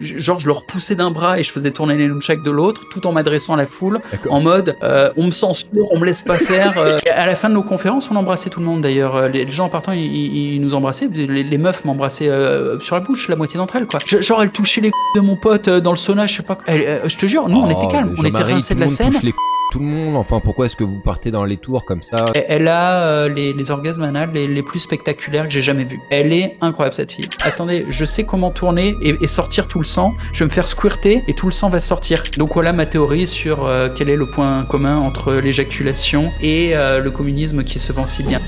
Genre, je le repoussais d'un bras et je faisais tourner les nunchaks de l'autre, tout en m'adressant à la foule, en mode on me censure, on me laisse pas faire. À la fin de nos conférences, on embrassait tout le monde d'ailleurs. Les gens en partant, ils nous embrassaient. Les meufs m'embrassaient sur la bouche, la moitié d'entre elles, quoi. Genre, elles touchaient les de mon pote dans le sauna, je sais pas. Je te jure, nous, on était calmes, on était rincés de la scène. Tout le monde, enfin pourquoi est-ce que vous partez dans les tours comme ça? Elle a les orgasmes anal les plus spectaculaires que j'ai jamais vus. Elle est incroyable cette fille. Attendez, je sais comment tourner et sortir tout le sang. Je vais me faire squirter et tout le sang va sortir. Donc voilà ma théorie sur quel est le point commun entre l'éjaculation et le communisme qui se vend si bien.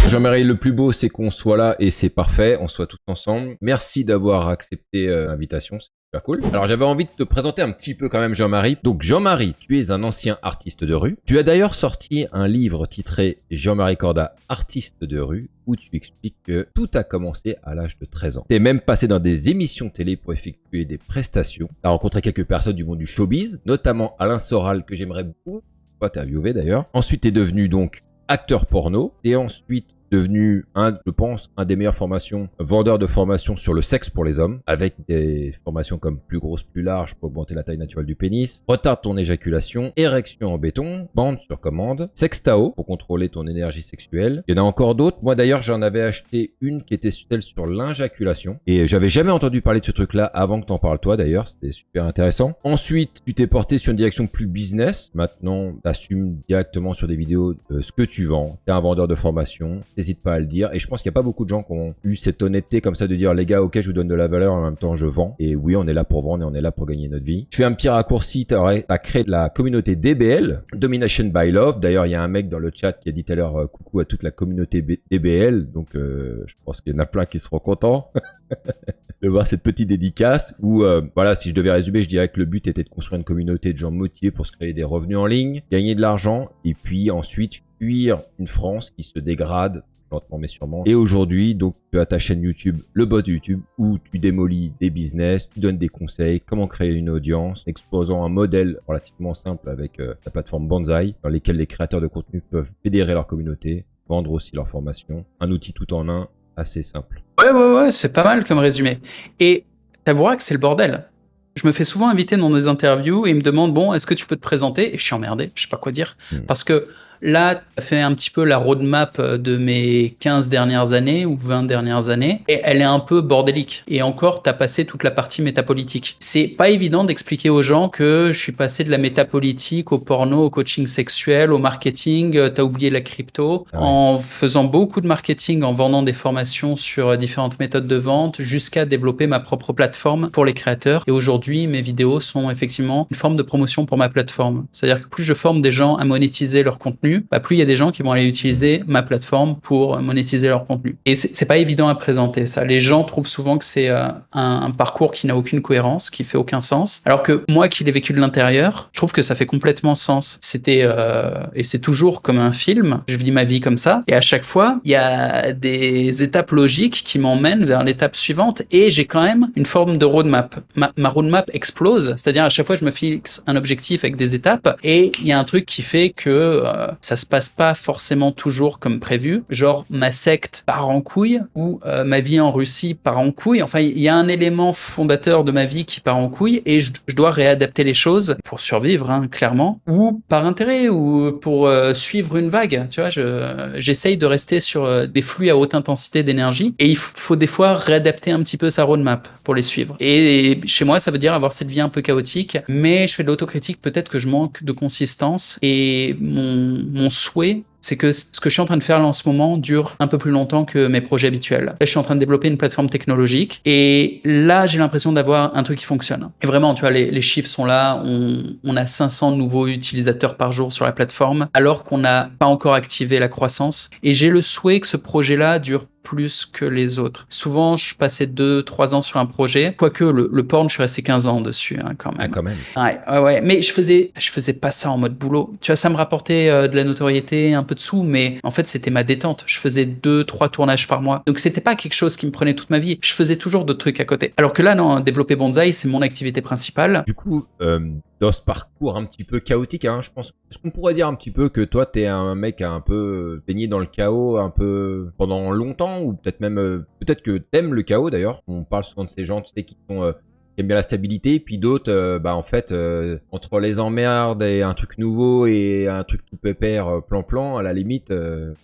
Jean-Marie, le plus beau, c'est qu'on soit là et c'est parfait, on soit tous ensemble. Merci d'avoir accepté l'invitation, c'est super cool. Alors j'avais envie de te présenter un petit peu quand même Jean-Marie. Donc Jean-Marie, tu es un ancien artiste de rue. Tu as d'ailleurs sorti un livre titré Jean-Marie Corda, artiste de rue, où tu expliques que tout a commencé à l'âge de 13 ans. Tu es même passé dans des émissions télé pour effectuer des prestations. Tu as rencontré quelques personnes du monde du showbiz, notamment Alain Soral, que j'aimerais beaucoup interviewer d'ailleurs. Ensuite, tu es devenu donc acteur porno, et ensuite devenu je pense, un des meilleures formations, vendeur de formations sur le sexe pour les hommes, avec des formations comme plus grosse, plus large pour augmenter la taille naturelle du pénis, retarde ton éjaculation, érection en béton, bande sur commande, sextao pour contrôler ton énergie sexuelle. Il y en a encore d'autres. Moi d'ailleurs, j'en avais acheté une qui était celle sur l'injaculation, et j'avais jamais entendu parler de ce truc-là avant que t'en parles toi d'ailleurs, c'était super intéressant. Ensuite, tu t'es porté sur une direction plus business. Maintenant, t'assumes directement sur des vidéos ce que tu vends. T'es un vendeur de formation. N'hésite pas à le dire. Et je pense qu'il n'y a pas beaucoup de gens qui ont eu cette honnêteté comme ça de dire les gars, ok, je vous donne de la valeur, en même temps je vends. Et oui, on est là pour vendre et on est là pour gagner notre vie. Je fais un petit raccourci, t'as créé la communauté DBL, Domination by Love. D'ailleurs, il y a un mec dans le chat qui a dit tout à l'heure coucou à toute la communauté DBL. Donc je pense qu'il y en a plein qui seront contents de voir cette petite dédicace où voilà, si je devais résumer, je dirais que le but était de construire une communauté de gens motivés pour se créer des revenus en ligne, gagner de l'argent et puis ensuite fuir une France qui se dégrade lentement mais sûrement. Et aujourd'hui, donc, tu as ta chaîne YouTube, le boss de YouTube, où tu démolis des business, tu donnes des conseils, comment créer une audience, exposant un modèle relativement simple avec la plateforme Banzai, dans lesquels les créateurs de contenu peuvent fédérer leur communauté, vendre aussi leur formation. Un outil tout en un, assez simple. Ouais, c'est pas mal comme résumé. Et t'avoueras que c'est le bordel. Je me fais souvent inviter dans des interviews et ils me demandent bon, est-ce que tu peux te présenter? Et je suis emmerdé, je sais pas quoi dire. Parce que là, tu as fait un petit peu la roadmap de mes 15 dernières années ou 20 dernières années et elle est un peu bordélique. Et encore, tu as passé toute la partie métapolitique. C'est pas évident d'expliquer aux gens que je suis passé de la métapolitique au porno, au coaching sexuel, au marketing, tu as oublié la crypto, en faisant beaucoup de marketing, en vendant des formations sur différentes méthodes de vente jusqu'à développer ma propre plateforme pour les créateurs. Et aujourd'hui, mes vidéos sont effectivement une forme de promotion pour ma plateforme. C'est-à-dire que plus je forme des gens à monétiser leur contenu, plus il y a des gens qui vont aller utiliser ma plateforme pour monétiser leur contenu. Et c'est pas évident à présenter ça. Les gens trouvent souvent que c'est un parcours qui n'a aucune cohérence, qui fait aucun sens. Alors que moi qui l'ai vécu de l'intérieur, je trouve que ça fait complètement sens. C'était et c'est toujours comme un film. Je vis ma vie comme ça. Et à chaque fois, il y a des étapes logiques qui m'emmènent vers l'étape suivante. Et j'ai quand même une forme de roadmap. Ma roadmap explose. C'est-à-dire à chaque fois, je me fixe un objectif avec des étapes. Et il y a un truc qui fait que ça se passe pas forcément toujours comme prévu. Genre, ma secte part en couille ou ma vie en Russie part en couille. Enfin, il y a un élément fondateur de ma vie qui part en couille et je dois réadapter les choses pour survivre, hein, clairement, ou par intérêt ou pour suivre une vague. Tu vois, j'essaye de rester sur des flux à haute intensité d'énergie et il faut des fois réadapter un petit peu sa roadmap pour les suivre. Et chez moi, ça veut dire avoir cette vie un peu chaotique, mais je fais de l'autocritique, peut-être que je manque de consistance et mon souhait, c'est que ce que je suis en train de faire là en ce moment dure un peu plus longtemps que mes projets habituels. Là, je suis en train de développer une plateforme technologique et là, j'ai l'impression d'avoir un truc qui fonctionne. Et vraiment, tu vois, les chiffres sont là. On a 500 nouveaux utilisateurs par jour sur la plateforme alors qu'on n'a pas encore activé la croissance. Et j'ai le souhait que ce projet-là dure plus que les autres. Souvent, je passais 2-3 ans sur un projet, quoique le porn, je suis resté 15 ans dessus, hein, quand même. Ah, quand même. Ouais. Mais je faisais pas ça en mode boulot. Tu vois, ça me rapportait de la notoriété, un peu de sous, mais en fait, c'était ma détente. Je faisais 2-3 tournages par mois. Donc, c'était pas quelque chose qui me prenait toute ma vie. Je faisais toujours d'autres trucs à côté. Alors que là, non, développer Banzai, c'est mon activité principale. Du coup, dans ce parcours un petit peu chaotique, hein, je pense. Est-ce qu'on pourrait dire un petit peu que toi, t'es un mec un peu baigné dans le chaos un peu pendant longtemps, ou peut-être même, peut-être que t'aimes le chaos d'ailleurs. On parle souvent de ces gens, tu sais, qui aiment bien la stabilité, puis d'autres, en fait, entre les emmerdes et un truc nouveau et un truc tout pépère, plan-plan, à la limite,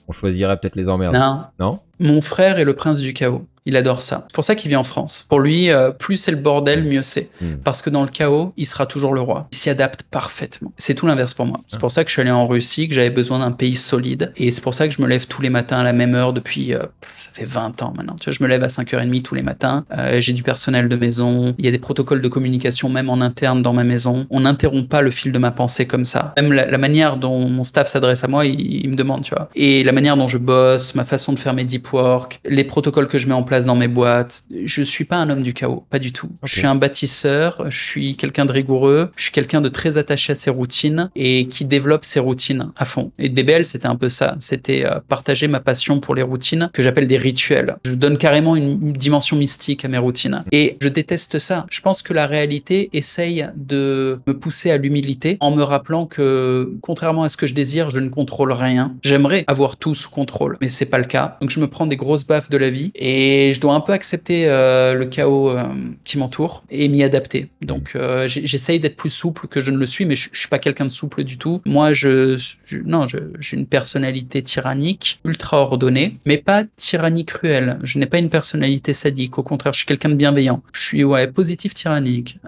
on choisirait peut-être les emmerdes. Non. Non? Mon frère est le prince du chaos. Il adore ça. C'est pour ça qu'il vit en France. Pour lui, plus c'est le bordel, mieux c'est. Parce que dans le chaos, il sera toujours le roi. Il s'y adapte parfaitement. C'est tout l'inverse pour moi. C'est pour ça que je suis allé en Russie, que j'avais besoin d'un pays solide. Et c'est pour ça que je me lève tous les matins à la même heure depuis, ça fait 20 ans maintenant. Tu vois, je me lève à 5h30 tous les matins. J'ai du personnel de maison. Il y a des protocoles de communication même en interne dans ma maison. On n'interrompt pas le fil de ma pensée comme ça. Même la manière dont mon staff s'adresse à moi, il me demande, tu vois. Et la manière dont je bosse, ma façon de faire mes deep work, les protocoles que je mets en place dans mes boîtes. Je suis pas un homme du chaos, pas du tout. Okay. Je suis un bâtisseur, je suis quelqu'un de rigoureux, je suis quelqu'un de très attaché à ses routines et qui développe ses routines à fond. Et DBL, c'était un peu ça. C'était partager ma passion pour les routines que j'appelle des rituels. Je donne carrément une dimension mystique à mes routines. Et je déteste ça. Je pense que la réalité essaye de me pousser à l'humilité en me rappelant que, contrairement à ce que je désire, je ne contrôle rien. J'aimerais avoir tout sous contrôle, mais c'est pas le cas. Donc je me prends des grosses baffes de la vie et je dois un peu accepter le chaos qui m'entoure et m'y adapter. Donc j'essaye d'être plus souple que je ne le suis, mais je suis pas quelqu'un de souple du tout. Moi, j'ai une personnalité tyrannique, ultra ordonnée, mais pas tyrannique cruelle. Je n'ai pas une personnalité sadique. Au contraire, je suis quelqu'un de bienveillant. Je suis positif tyrannique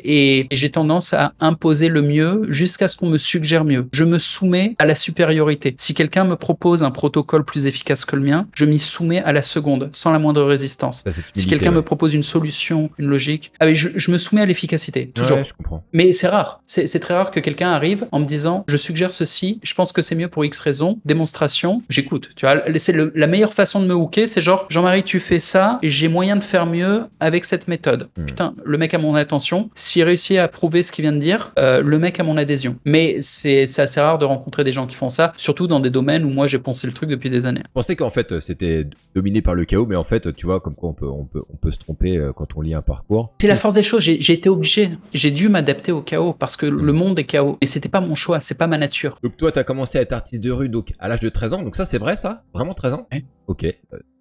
et j'ai tendance à imposer le mieux jusqu'à ce qu'on me suggère mieux. Je me soumets à la supériorité. Si quelqu'un me propose un protocole plus efficace que le mien, je m'y soumets à la seconde, sans la moindre résistance. Si quelqu'un me propose une solution, une logique, je me soumets à l'efficacité, toujours. Ouais, je comprends. Mais c'est rare. C'est très rare que quelqu'un arrive en me disant « Je suggère ceci, je pense que c'est mieux pour X raison, démonstration, j'écoute. » Tu vois, la meilleure façon de me hooker, c'est genre « Jean-Marie, tu fais ça, et j'ai moyen de faire mieux avec cette méthode. » Putain, le mec a mon attention. S'il réussit à prouver ce qu'il vient de dire, le mec a mon adhésion. Mais c'est assez rare de rencontrer des gens qui font ça, surtout dans des domaines où moi j'ai poncé le truc depuis des années. Je pensais qu'en fait c'était dominé par le chaos, mais en fait, tu vois, comme quoi on peut se tromper quand on lit un parcours. C'est la force des choses. J'ai été obligé. J'ai dû m'adapter au chaos parce que le monde est chaos. Et c'était pas mon choix, c'est pas ma nature. Donc toi, t'as commencé à être artiste de rue donc à l'âge de 13 ans. Donc ça, c'est vrai ça? Vraiment 13 ans? Ouais. Ok.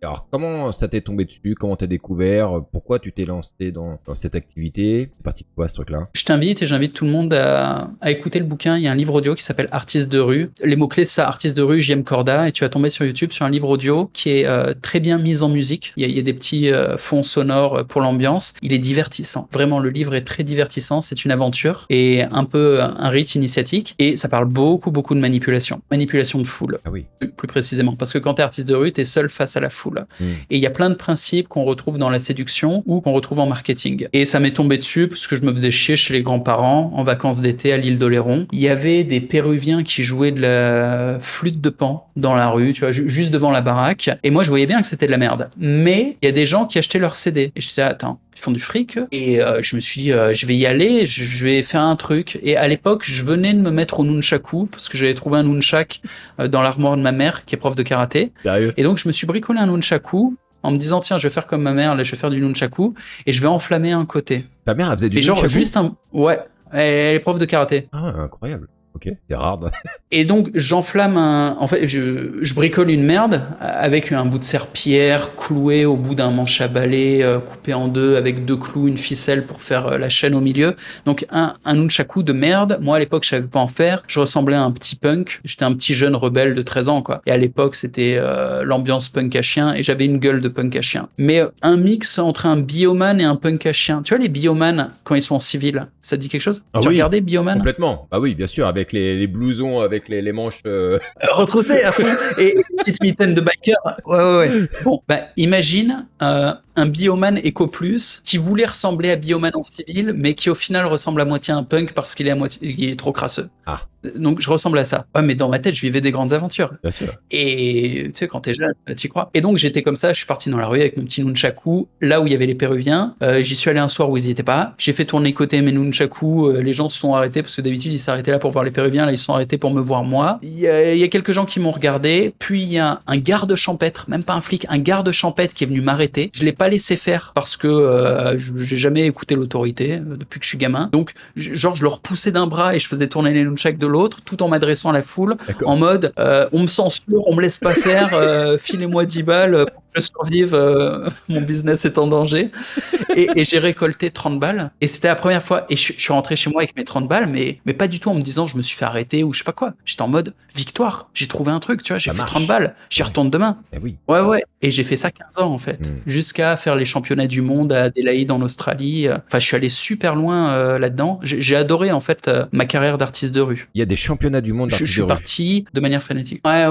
Alors comment ça t'est tombé dessus? Comment t'as découvert? Pourquoi tu t'es lancé dans cette activité? C'est parti de quoi ce truc-là? Je t'invite et j'invite tout le monde à écouter le bouquin. Il y a un livre audio qui s'appelle Artiste de rue. Les mots-clés, c'est ça, Artiste de rue, JM Corda. Et tu vas tomber sur YouTube sur un livre audio qui est très bien mis en musique. Il y a des petits fonds sonores pour l'ambiance. Il est divertissant. Vraiment, le livre est très divertissant. C'est une aventure et un peu un rite initiatique. Et ça parle beaucoup de manipulation. Manipulation de foule. Ah oui. Plus précisément. Parce que quand t'es artiste de rue, t'es seul face à la foule. Et il y a plein de principes qu'on retrouve dans la séduction ou qu'on retrouve en marketing. Et ça m'est tombé dessus parce que je me faisais chier chez les grands-parents en vacances d'été à l'île d'Oléron. Il y avait des Péruviens qui jouaient de la flûte de Pan dans la rue, tu vois, juste devant la baraque. Et moi, je voyais bien que c'était de la merde. Mais il y a des gens qui achetaient leurs CD. Et je disais, attends, ils font du fric. Et je me suis dit, je vais y aller, je vais faire un truc. Et à l'époque, je venais de me mettre au nunchaku parce que j'avais trouvé un nunchak dans l'armoire de ma mère qui est prof de karaté. Sérieux? Et donc, je me suis bricolé un nunchaku en me disant, tiens, je vais faire comme ma mère, là, je vais faire du nunchaku et je vais enflammer un côté. Ta mère, elle faisait du nunchaku? Et genre, juste un... Ouais, elle est prof de karaté. Ah, incroyable. Ok, c'est rare. Et donc, j'enflamme en fait, je bricole une merde avec un bout de serpillière cloué au bout d'un manche à balai, coupé en deux avec 2 clous, une ficelle pour faire la chaîne au milieu. Donc, un nunchaku de merde. Moi, à l'époque, je savais pas en faire. Je ressemblais à un petit punk. J'étais un petit jeune rebelle de 13 ans, quoi. Et à l'époque, c'était l'ambiance punk à chien et j'avais une gueule de punk à chien. Mais un mix entre un bioman et un punk à chien. Tu vois, les bioman, quand ils sont en civil, ça te dit quelque chose? Ah tu oui, regardais Bioman? Complètement. Ah oui, bien sûr, avec les blousons, avec les manches... retroussées à fond et une petite mitaine de biker. Ouais. Bon, imagine un bioman Eco Plus qui voulait ressembler à bioman en civil, mais qui au final ressemble à moitié à un punk parce qu'il est trop crasseux. Ah. Donc je ressemblais à ça. Ouais, mais dans ma tête, je vivais des grandes aventures. Bien sûr. Et tu sais, quand t'es jeune, t'y crois. Et donc j'étais comme ça, je suis parti dans la rue avec mon petit nunchaku, là où il y avait les Péruviens. J'y suis allé un soir où ils y étaient pas. J'ai fait tourner côté mes nunchaku. Les gens se sont arrêtés parce que d'habitude ils s'arrêtaient là pour voir les Péruviens. Là, ils se sont arrêtés pour me voir moi. Il y a quelques gens qui m'ont regardé. Puis il y a un garde champêtre, même pas un flic, un garde champêtre qui est venu m'arrêter. Je l'ai pas laissé faire parce que j'ai jamais écouté l'autorité depuis que je suis gamin. Donc genre je le repoussais d'un bras et je faisais tourner les nunchaks de l'autre, tout en m'adressant à la foule, en mode on me censure, on me laisse pas faire, filez-moi 10 balles pour que je survive, mon business est en danger. Et j'ai récolté 30 balles. Et c'était la première fois. Et je suis rentré chez moi avec mes 30 balles, mais pas du tout en me disant je me suis fait arrêter ou je sais pas quoi. J'étais en mode victoire. J'ai trouvé un truc, tu vois, j'ai fait 30 balles. J'y retourne demain. Oui. Ouais. Et j'ai fait ça 15 ans en fait. Jusqu'à faire les championnats du monde à Adélaïde en Australie. Enfin, je suis allé super loin là-dedans. J'ai adoré en fait ma carrière d'artiste de rue. Il y a des championnats du monde d'artiste de rue. Je suis parti de manière fanatique. Ouais.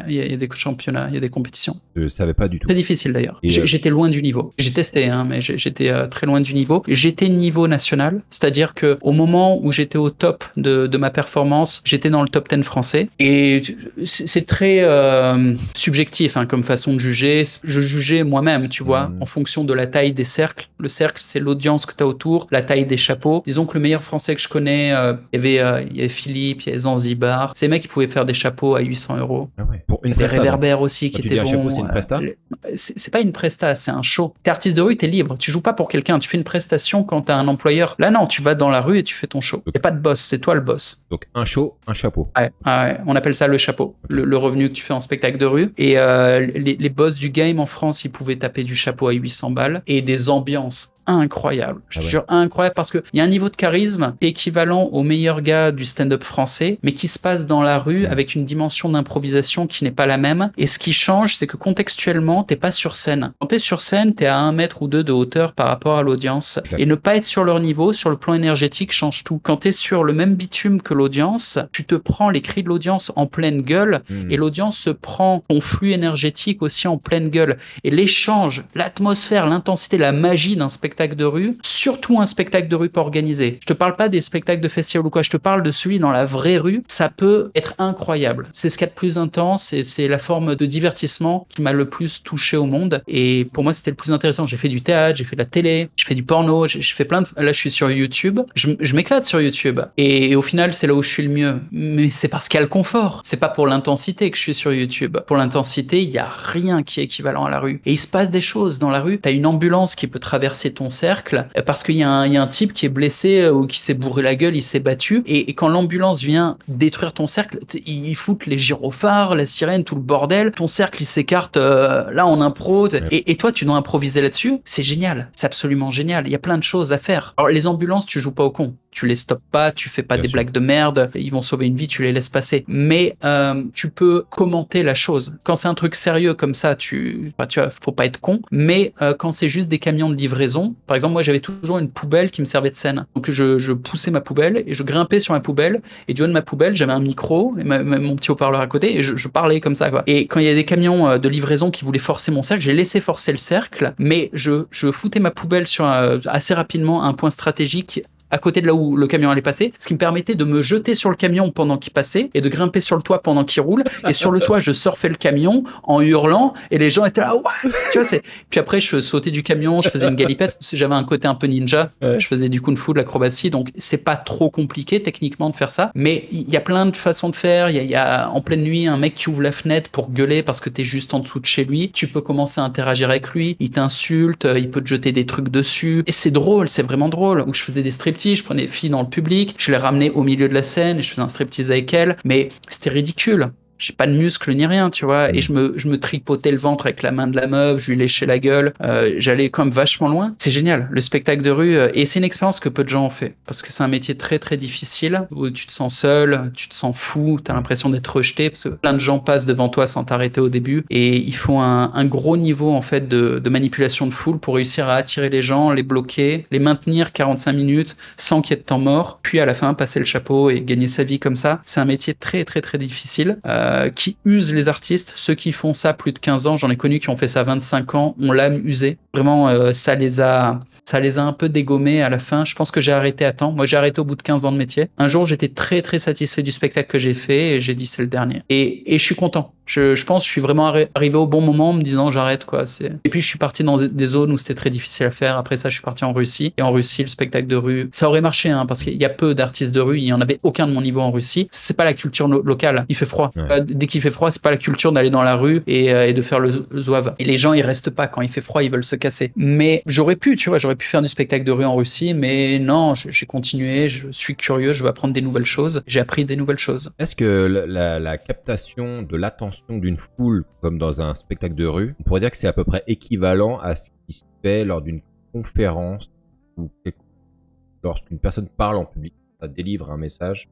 Il y a des championnats, il y a des compétitions. Je savais pas du tout. Très difficile d'ailleurs. J'étais loin du niveau. J'ai testé, hein, mais j'étais très loin du niveau. J'étais niveau national, c'est-à-dire que au moment où j'étais au top de ma performance, j'étais dans le top 10 français. Et c'est très subjectif hein, comme façon de juger. Je jugeais moi-même, tu vois, en fonction de la taille des cercles. Le cercle, c'est l'audience que tu as autour, la taille des chapeaux. Disons que le meilleur français que je connais, il y avait Philippe, il y avait Zanzibar. Ces mecs qui pouvaient faire des chapeaux à 800 €. Ah ouais. Pour une presta. Les Réverbères donc. aussi qui Quand étaient tu dis bons. un chapeau, c'est une presta c'est pas une presta, c'est un show. T'es artiste de rue, t'es libre. Tu joues pas pour quelqu'un. Tu fais une prestation quand t'as un employeur. Là, non, tu vas dans la rue et tu fais ton show. Y a pas de boss, c'est toi le boss. Donc un show, un chapeau. Ouais. On appelle ça le chapeau. Le revenu que tu fais en spectacle de rue. Et les boss du game en France, ils pouvaient taper du chapeau à 800 balles et des ambiances incroyables. Je te jure, incroyable parce que il y a un niveau de charisme équivalent au meilleur gars du stand-up français, mais qui se passe dans la rue avec une dimension d'improvisation qui n'est pas la même. Et ce qui change, c'est que contextuellement, t'es pas sur scène. Quand t'es sur scène, t'es à 1 mètre ou 2 de hauteur par rapport à l'audience. Et ne pas être sur leur niveau, sur le plan énergétique, change tout. Quand t'es sur le même bitume que l'audience, tu te prends les cris de l'audience en pleine gueule et l'audience se prend ton flux énergétique aussi en pleine gueule. Et l'échange, l'atmosphère, l'intensité, la magie d'un spectacle de rue, surtout un spectacle de rue pas organisé. Je te parle pas des spectacles de festival ou quoi, je te parle de celui dans la vraie rue. Ça peut être incroyable. C'est ce qu'il y a de plus intense et c'est la forme de divertissement qui m'a le plus touché au monde. Et pour moi, c'était le plus intéressant. J'ai fait du théâtre, j'ai fait de la télé, j'ai fait du porno, j'ai fait plein de... Là, je suis sur YouTube. Je m'éclate sur YouTube. Et au final, c'est là où je suis le mieux. Mais c'est parce qu'il y a le confort. C'est pas pour l'intensité que je suis sur YouTube. Pour l'intensité, il y a rien qui est équivalent à la rue. Et il se passe des choses dans la rue. T'as une ambulance qui peut traverser ton cercle parce qu'il y a un type qui est blessé ou qui s'est bourré la gueule, il s'est battu. Et quand l'ambulance vient détruire ton cercle, ils foutent les gyrophares, la sirène, tout le bordel. Ton cercle, il s'écarte là en impro. Et toi, tu dois improviser là-dessus. C'est génial. C'est absolument génial. Il y a plein de choses à faire. Alors, les ambulances, tu joues pas au con. Tu les stoppes pas, tu fais pas des blagues de merde, ils vont sauver une vie, tu les laisses passer. Mais tu peux commenter la chose. Quand c'est un truc sérieux comme ça, tu vois, faut pas être con. Mais quand c'est juste des camions de livraison, par exemple, moi j'avais toujours une poubelle qui me servait de scène. Donc je poussais ma poubelle et je grimpais sur ma poubelle. Et du haut de ma poubelle, j'avais un micro et mon petit haut-parleur à côté et je parlais comme ça, quoi. Et quand il y a des camions de livraison qui voulaient forcer mon cercle, j'ai laissé forcer le cercle, mais je foutais ma poubelle sur assez rapidement un point stratégique à côté de là où le camion allait passer, ce qui me permettait de me jeter sur le camion pendant qu'il passait et de grimper sur le toit pendant qu'il roule. Et sur le toit, je surfais le camion en hurlant et les gens étaient là, ouais, tu vois, Puis après, je sautais du camion, je faisais une galipette parce que j'avais un côté un peu ninja. Je faisais du kung-fu, de l'acrobatie, donc c'est pas trop compliqué techniquement de faire ça. Mais il y a plein de façons de faire. Il y a en pleine nuit un mec qui ouvre la fenêtre pour gueuler parce que t'es juste en dessous de chez lui. Tu peux commencer à interagir avec lui. Il t'insulte, il peut te jeter des trucs dessus. Et c'est drôle, c'est vraiment drôle. Où je faisais des striptease, je prenais des filles dans le public, je les ramenais au milieu de la scène et je faisais un striptease avec elles, mais c'était ridicule. J'ai pas de muscles ni rien, tu vois, et je me tripotais le ventre avec la main de la meuf, je lui léchais la gueule, j'allais quand même vachement loin. C'est génial, le spectacle de rue, et c'est une expérience que peu de gens ont fait, parce que c'est un métier très très difficile, où tu te sens seul, tu te sens fou, t'as l'impression d'être rejeté, parce que plein de gens passent devant toi sans t'arrêter au début, et il faut un gros niveau en fait de manipulation de foule pour réussir à attirer les gens, les bloquer, les maintenir 45 minutes sans qu'il y ait de temps mort, puis à la fin passer le chapeau et gagner sa vie comme ça. C'est un métier très très très difficile. qui use les artistes. Ceux qui font ça plus de 15 ans, j'en ai connu qui ont fait ça 25 ans, ont l'âme usée. Vraiment, ça les a un peu dégommés à la fin. Je pense que j'ai arrêté à temps. Moi, j'ai arrêté au bout de 15 ans de métier. Un jour, j'étais très, très satisfait du spectacle que j'ai fait et j'ai dit c'est le dernier. Et je suis content. Je pense que je suis vraiment arrivé au bon moment en me disant j'arrête, quoi. Et puis, je suis parti dans des zones où c'était très difficile à faire. Après ça, je suis parti en Russie. Et en Russie, le spectacle de rue, ça aurait marché, hein, parce qu'il y a peu d'artistes de rue. Il n'y en avait aucun de mon niveau en Russie. C'est pas la culture locale. Il fait froid. Ouais. Dès qu'il fait froid, c'est pas la culture d'aller dans la rue et de faire le zouave. Et les gens, ils restent pas. Quand il fait froid, ils veulent se casser. Mais j'aurais pu faire du spectacle de rue en Russie, mais non, j'ai continué. Je suis curieux. Je veux apprendre des nouvelles choses. J'ai appris des nouvelles choses. Est-ce que la captation de l'attention d'une foule, comme dans un spectacle de rue, on pourrait dire que c'est à peu près équivalent à ce qui se fait lors d'une conférence ou lorsqu'une personne parle en public, ça délivre un message?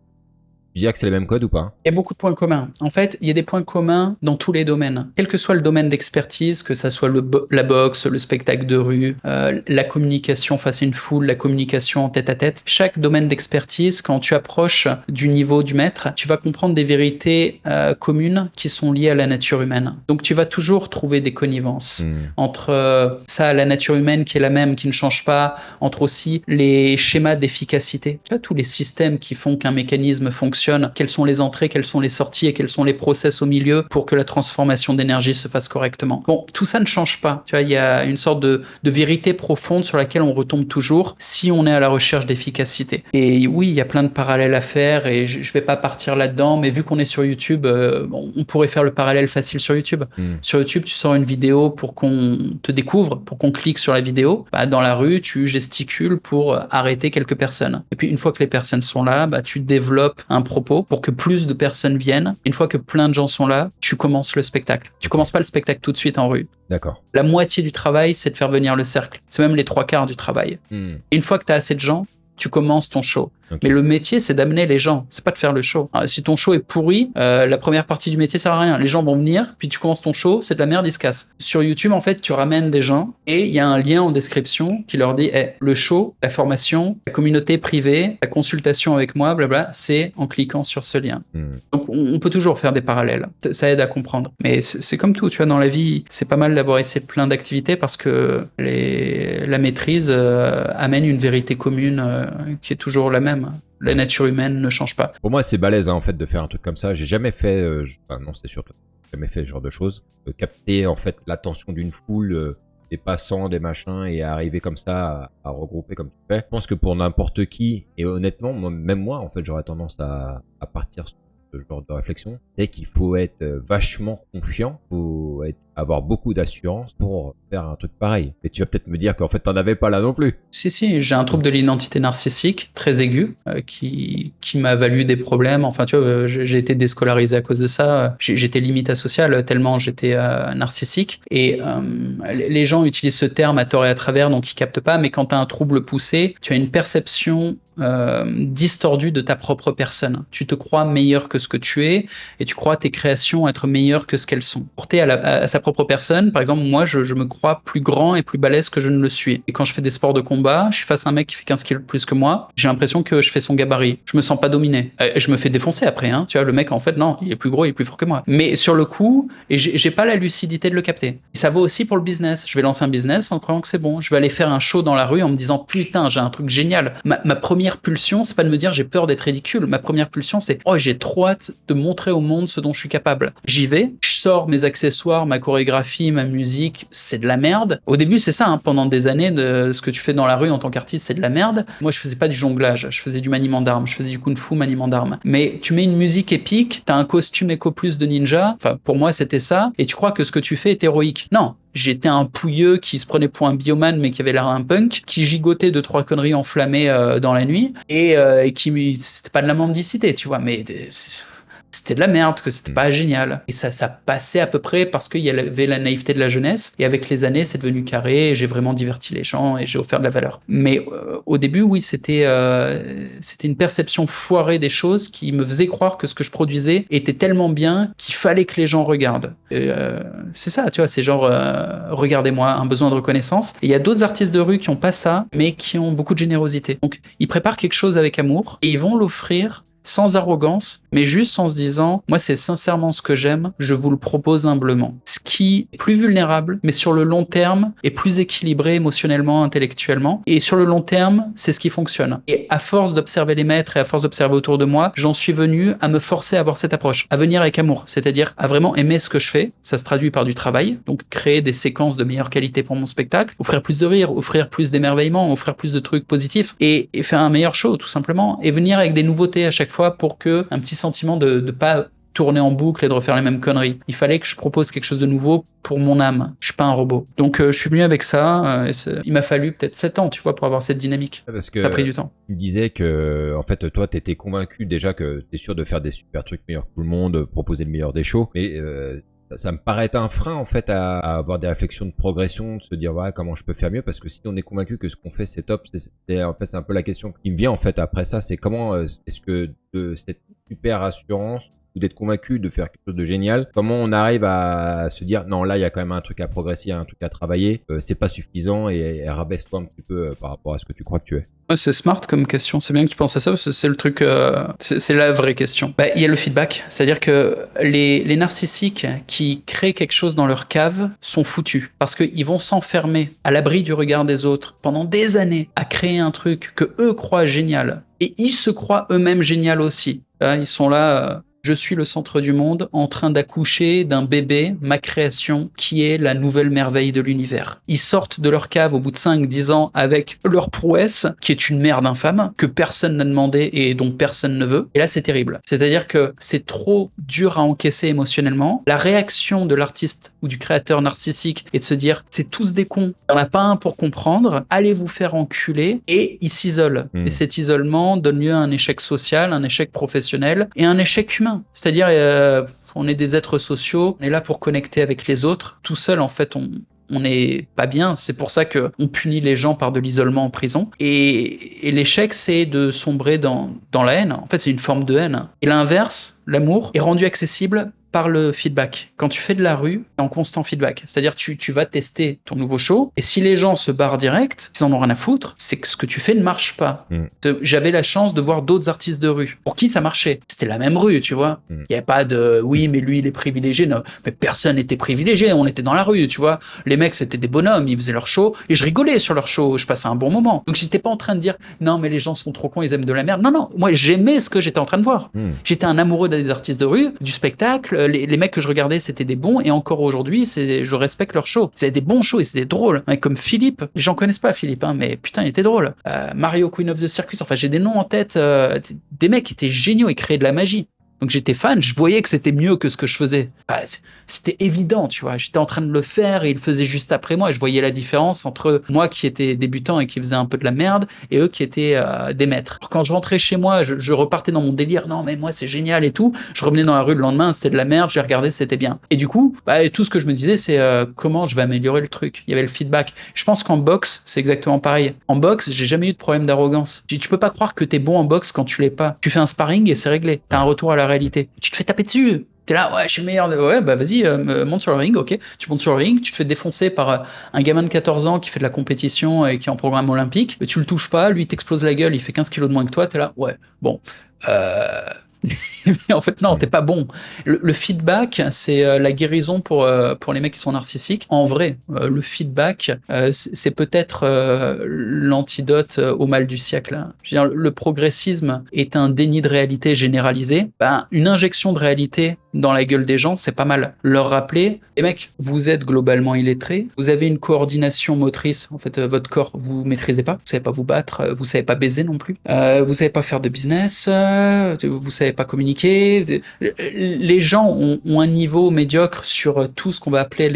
Tu dirais que c'est les mêmes codes ou pas? Il y a beaucoup de points communs. En fait, il y a des points communs dans tous les domaines. Quel que soit le domaine d'expertise, que ça soit la boxe, le spectacle de rue, la communication face à une foule, la communication en tête-à-tête, chaque domaine d'expertise, quand tu approches du niveau du maître, tu vas comprendre des vérités communes qui sont liées à la nature humaine. Donc tu vas toujours trouver des connivences entre ça, la nature humaine qui est la même, qui ne change pas, entre aussi les schémas d'efficacité. Tu vois, tous les systèmes qui font qu'un mécanisme fonctionne, quelles sont les entrées, quelles sont les sorties et quels sont les process au milieu pour que la transformation d'énergie se fasse correctement. Bon, tout ça ne change pas. Tu vois, il y a une sorte de vérité profonde sur laquelle on retombe toujours si on est à la recherche d'efficacité. Et oui, il y a plein de parallèles à faire et je vais pas partir là-dedans, mais vu qu'on est sur YouTube, on pourrait faire le parallèle facile sur YouTube. Sur YouTube, tu sors une vidéo pour qu'on te découvre, pour qu'on clique sur la vidéo. Dans la rue, tu gesticules pour arrêter quelques personnes. Et puis, une fois que les personnes sont là, tu développes un propos pour que plus de personnes viennent. Une fois que plein de gens sont là, tu commences le spectacle. Tu commences pas le spectacle tout de suite en rue. D'accord. La moitié du travail, c'est de faire venir le cercle. C'est même les 3/4 du travail. Et une fois que tu as assez de gens, tu commences ton show. Okay. Mais le métier, c'est d'amener les gens, c'est pas de faire le show. Alors, si ton show est pourri, la première partie du métier sert à rien. Les gens vont venir, puis tu commences ton show, c'est de la merde, ils se cassent. Sur YouTube, en fait, tu ramènes des gens et il y a un lien en description qui leur dit le show, la formation, la communauté privée, la consultation avec moi, blabla, c'est en cliquant sur ce lien. Donc, on peut toujours faire des parallèles. Ça aide à comprendre. Mais c'est comme tout, tu vois, dans la vie, c'est pas mal d'avoir essayé plein d'activités parce que la maîtrise amène une vérité commune qui est toujours la même. La nature humaine ne change pas. Pour moi, c'est balèze en fait de faire un truc comme ça. J'ai jamais fait, non, c'est sûr, j'ai jamais fait ce genre de choses. Capter en fait l'attention d'une foule, des passants, des machins, et arriver comme ça à regrouper comme tu fais. Je pense que pour n'importe qui, et honnêtement, même moi, en fait, j'aurais tendance à partir sur ce genre de réflexion. C'est qu'il faut être vachement confiant, faut avoir beaucoup d'assurance pour faire un truc pareil. Et tu vas peut-être me dire qu'en fait, t'en avais pas là non plus. Si, j'ai un trouble de l'identité narcissique très aigu qui m'a valu des problèmes. Enfin, tu vois, j'ai été déscolarisé à cause de ça. J'étais limite asocial tellement j'étais narcissique. Et les gens utilisent ce terme à tort et à travers, donc ils captent pas. Mais quand tu as un trouble poussé, tu as une perception distordue de ta propre personne. Tu te crois meilleur que ce que tu es et tu crois tes créations être meilleures que ce qu'elles sont. Porté à sa propre personne, par exemple, moi, je me crois plus grand et plus balèze que je ne le suis. Et quand je fais des sports de combat, je suis face à un mec qui fait 15 kilos plus que moi, j'ai l'impression que je fais son gabarit. Je me sens pas dominé. Et je me fais défoncer après, hein. Tu vois, le mec, en fait, non, il est plus gros, il est plus fort que moi. Mais sur le coup, et j'ai pas la lucidité de le capter. Et ça vaut aussi pour le business. Je vais lancer un business en croyant que c'est bon. Je vais aller faire un show dans la rue en me disant, putain, j'ai un truc génial. Ma première pulsion, c'est pas de me dire j'ai peur d'être ridicule. Ma première pulsion, c'est j'ai trop hâte de montrer au monde ce dont je suis capable. J'y vais, je sors mes accessoires, ma chorégraphie, ma musique, c'est de la merde. Au début, c'est ça, hein, pendant des années, de ce que tu fais dans la rue en tant qu'artiste, c'est de la merde. Moi, je faisais pas du jonglage, je faisais du maniement d'armes, je faisais du kung-fu, maniement d'armes. Mais tu mets une musique épique, t'as un costume éco-plus de ninja, enfin, pour moi, c'était ça, et tu crois que ce que tu fais est héroïque. Non. J'étais un pouilleux qui se prenait pour un bioman mais qui avait l'air un punk, qui gigotait 2-3 conneries enflammées dans la nuit et qui c'était pas de la mendicité, tu vois, mais c'était de la merde, que c'était pas génial. Et ça passait à peu près parce qu'il y avait la naïveté de la jeunesse. Et avec les années, c'est devenu carré. Et j'ai vraiment diverti les gens et j'ai offert de la valeur. Mais au début, oui, c'était une perception foirée des choses qui me faisait croire que ce que je produisais était tellement bien qu'il fallait que les gens regardent. Et, c'est ça, tu vois, c'est genre regardez-moi, un besoin de reconnaissance. Et il y a d'autres artistes de rue qui ont pas ça, mais qui ont beaucoup de générosité. Donc, ils préparent quelque chose avec amour et ils vont l'offrir sans arrogance, mais juste en se disant, moi c'est sincèrement ce que j'aime, je vous le propose humblement. Ce qui est plus vulnérable, mais sur le long terme, est plus équilibré émotionnellement, intellectuellement, et sur le long terme, c'est ce qui fonctionne. Et à force d'observer les maîtres et à force d'observer autour de moi, j'en suis venu à me forcer à avoir cette approche, à venir avec amour, c'est-à-dire à vraiment aimer ce que je fais. Ça se traduit par du travail, donc créer des séquences de meilleure qualité pour mon spectacle, offrir plus de rire, offrir plus d'émerveillement, offrir plus de trucs positifs et faire un meilleur show tout simplement, et venir avec des nouveautés à chaque fois pour que un petit sentiment de pas tourner en boucle et de refaire les mêmes conneries. Il fallait que je propose quelque chose de nouveau pour mon âme. Je suis pas un robot. Donc je suis venu avec ça. Il m'a fallu peut-être 7 ans, tu vois, pour avoir cette dynamique. Parce que ça a pris du temps. Tu disais que, en fait, toi, t'étais convaincu déjà que t'es sûr de faire des super trucs meilleurs que tout le monde, proposer le meilleur des shows. Mais ça me paraît un frein, en fait, à avoir des réflexions de progression, de se dire, ouais, comment je peux faire mieux? Parce que si on est convaincu que ce qu'on fait, c'est top, en fait, c'est un peu la question qui me vient, en fait, après ça, c'est comment est-ce que de cette super assurance, ou d'être convaincu de faire quelque chose de génial, comment on arrive à se dire non, là il y a quand même un truc à progresser, un truc à travailler, c'est pas suffisant, et rabaisse-toi un petit peu par rapport à ce que tu crois que tu es. Ouais, c'est smart comme question, c'est bien que tu penses à ça parce que c'est le truc, c'est la vraie question. Il y a le feedback, c'est-à-dire que les narcissiques qui créent quelque chose dans leur cave sont foutus parce qu'ils vont s'enfermer à l'abri du regard des autres pendant des années à créer un truc que eux croient génial, et ils se croient eux-mêmes génial aussi. Ils sont là, je suis le centre du monde en train d'accoucher d'un bébé, ma création, qui est la nouvelle merveille de l'univers. Ils sortent de leur cave au bout de 5-10 ans avec leur prouesse, qui est une merde infâme, que personne n'a demandé et dont personne ne veut. Et là, c'est terrible. C'est-à-dire que c'est trop dur à encaisser émotionnellement. La réaction de l'artiste ou du créateur narcissique est de se dire, c'est tous des cons, il n'y en a pas un pour comprendre, allez vous faire enculer, et ils s'isolent. Et cet isolement donne lieu à un échec social, un échec professionnel et un échec humain. C'est-à-dire, on est des êtres sociaux, on est là pour connecter avec les autres. Tout seul, en fait, on n'est pas bien. C'est pour ça qu'on punit les gens par de l'isolement en prison. Et l'échec, c'est de sombrer dans la haine. En fait, c'est une forme de haine. Et l'inverse, l'amour, est rendu accessible par le feedback. Quand tu fais de la rue, t'es en constant feedback. C'est-à-dire tu vas tester ton nouveau show, et si les gens se barrent direct, ils en ont rien à foutre, c'est que ce que tu fais ne marche pas. J'avais la chance de voir d'autres artistes de rue pour qui ça marchait. C'était la même rue, tu vois. Il n'y avait pas de oui, mais lui il est privilégié. Non, mais personne n'était privilégié. On était dans la rue, tu vois. Les mecs c'était des bonhommes, ils faisaient leur show et je rigolais sur leur show. Je passais un bon moment. Donc j'étais pas en train de dire non, mais les gens sont trop cons, ils aiment de la merde. Non, moi j'aimais ce que j'étais en train de voir. J'étais un amoureux des artistes de rue, du spectacle. Les mecs que je regardais, c'était des bons, et encore aujourd'hui, je respecte leurs shows. C'était des bons shows et c'était drôle. Comme Philippe, les gens connaissent pas Philippe, hein, mais putain, il était drôle. Mario, Queen of the Circus, enfin, j'ai des noms en tête, des mecs qui étaient géniaux et créaient de la magie. Donc j'étais fan, je voyais que c'était mieux que ce que je faisais. C'était évident, tu vois. J'étais en train de le faire et ils le faisaient juste après moi. Je voyais la différence entre moi qui étais débutant et qui faisais un peu de la merde, et eux qui étaient des maîtres. Alors, quand je rentrais chez moi, je repartais dans mon délire. Non, mais moi c'est génial et tout. Je revenais dans la rue le lendemain, c'était de la merde. J'ai regardé, c'était bien. Et du coup, tout ce que je me disais, c'est comment je vais améliorer le truc. Il y avait le feedback. Je pense qu'en boxe, c'est exactement pareil. En boxe, j'ai jamais eu de problème d'arrogance. Tu peux pas croire que t'es bon en boxe quand tu l'es pas. Tu fais un sparring et c'est réglé. T'as un retour à la réalité. Tu te fais taper dessus. T'es là, ouais, je suis le meilleur. Ouais, vas-y, monte sur le ring, ok. Tu montes sur le ring, tu te fais défoncer par un gamin de 14 ans qui fait de la compétition et qui est en programme olympique. Tu le touches pas, lui, il t'explose la gueule, il fait 15 kilos de moins que toi. T'es là, ouais, bon. Mais en fait, non, t'es pas bon. Le feedback, c'est la guérison pour les mecs qui sont narcissiques. En vrai, le feedback, c'est peut-être l'antidote au mal du siècle. Je veux dire, le progressisme est un déni de réalité généralisé. Une injection de réalité dans la gueule des gens, c'est pas mal. Leur rappeler, les mecs, vous êtes globalement illettrés, vous avez une coordination motrice, en fait, votre corps, vous maîtrisez pas, vous savez pas vous battre, vous savez pas baiser non plus, vous savez pas faire de business, vous savez pas communiquer. Les gens ont un niveau médiocre sur tout ce qu'on va appeler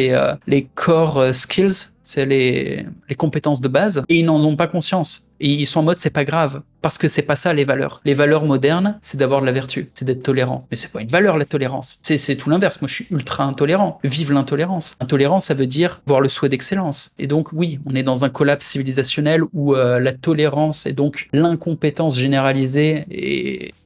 les core skills, c'est les compétences de base, et ils n'en ont pas conscience. Et ils sont en mode, c'est pas grave, parce que c'est pas ça les valeurs. Les valeurs modernes, c'est d'avoir de la vertu, c'est d'être tolérant. Mais c'est pas une valeur, la tolérance. C'est tout l'inverse. Moi, je suis ultra intolérant. Vive l'intolérance. Intolérance, ça veut dire voir le souhait d'excellence. Et donc, oui, on est dans un collapse civilisationnel où la tolérance et donc l'incompétence généralisée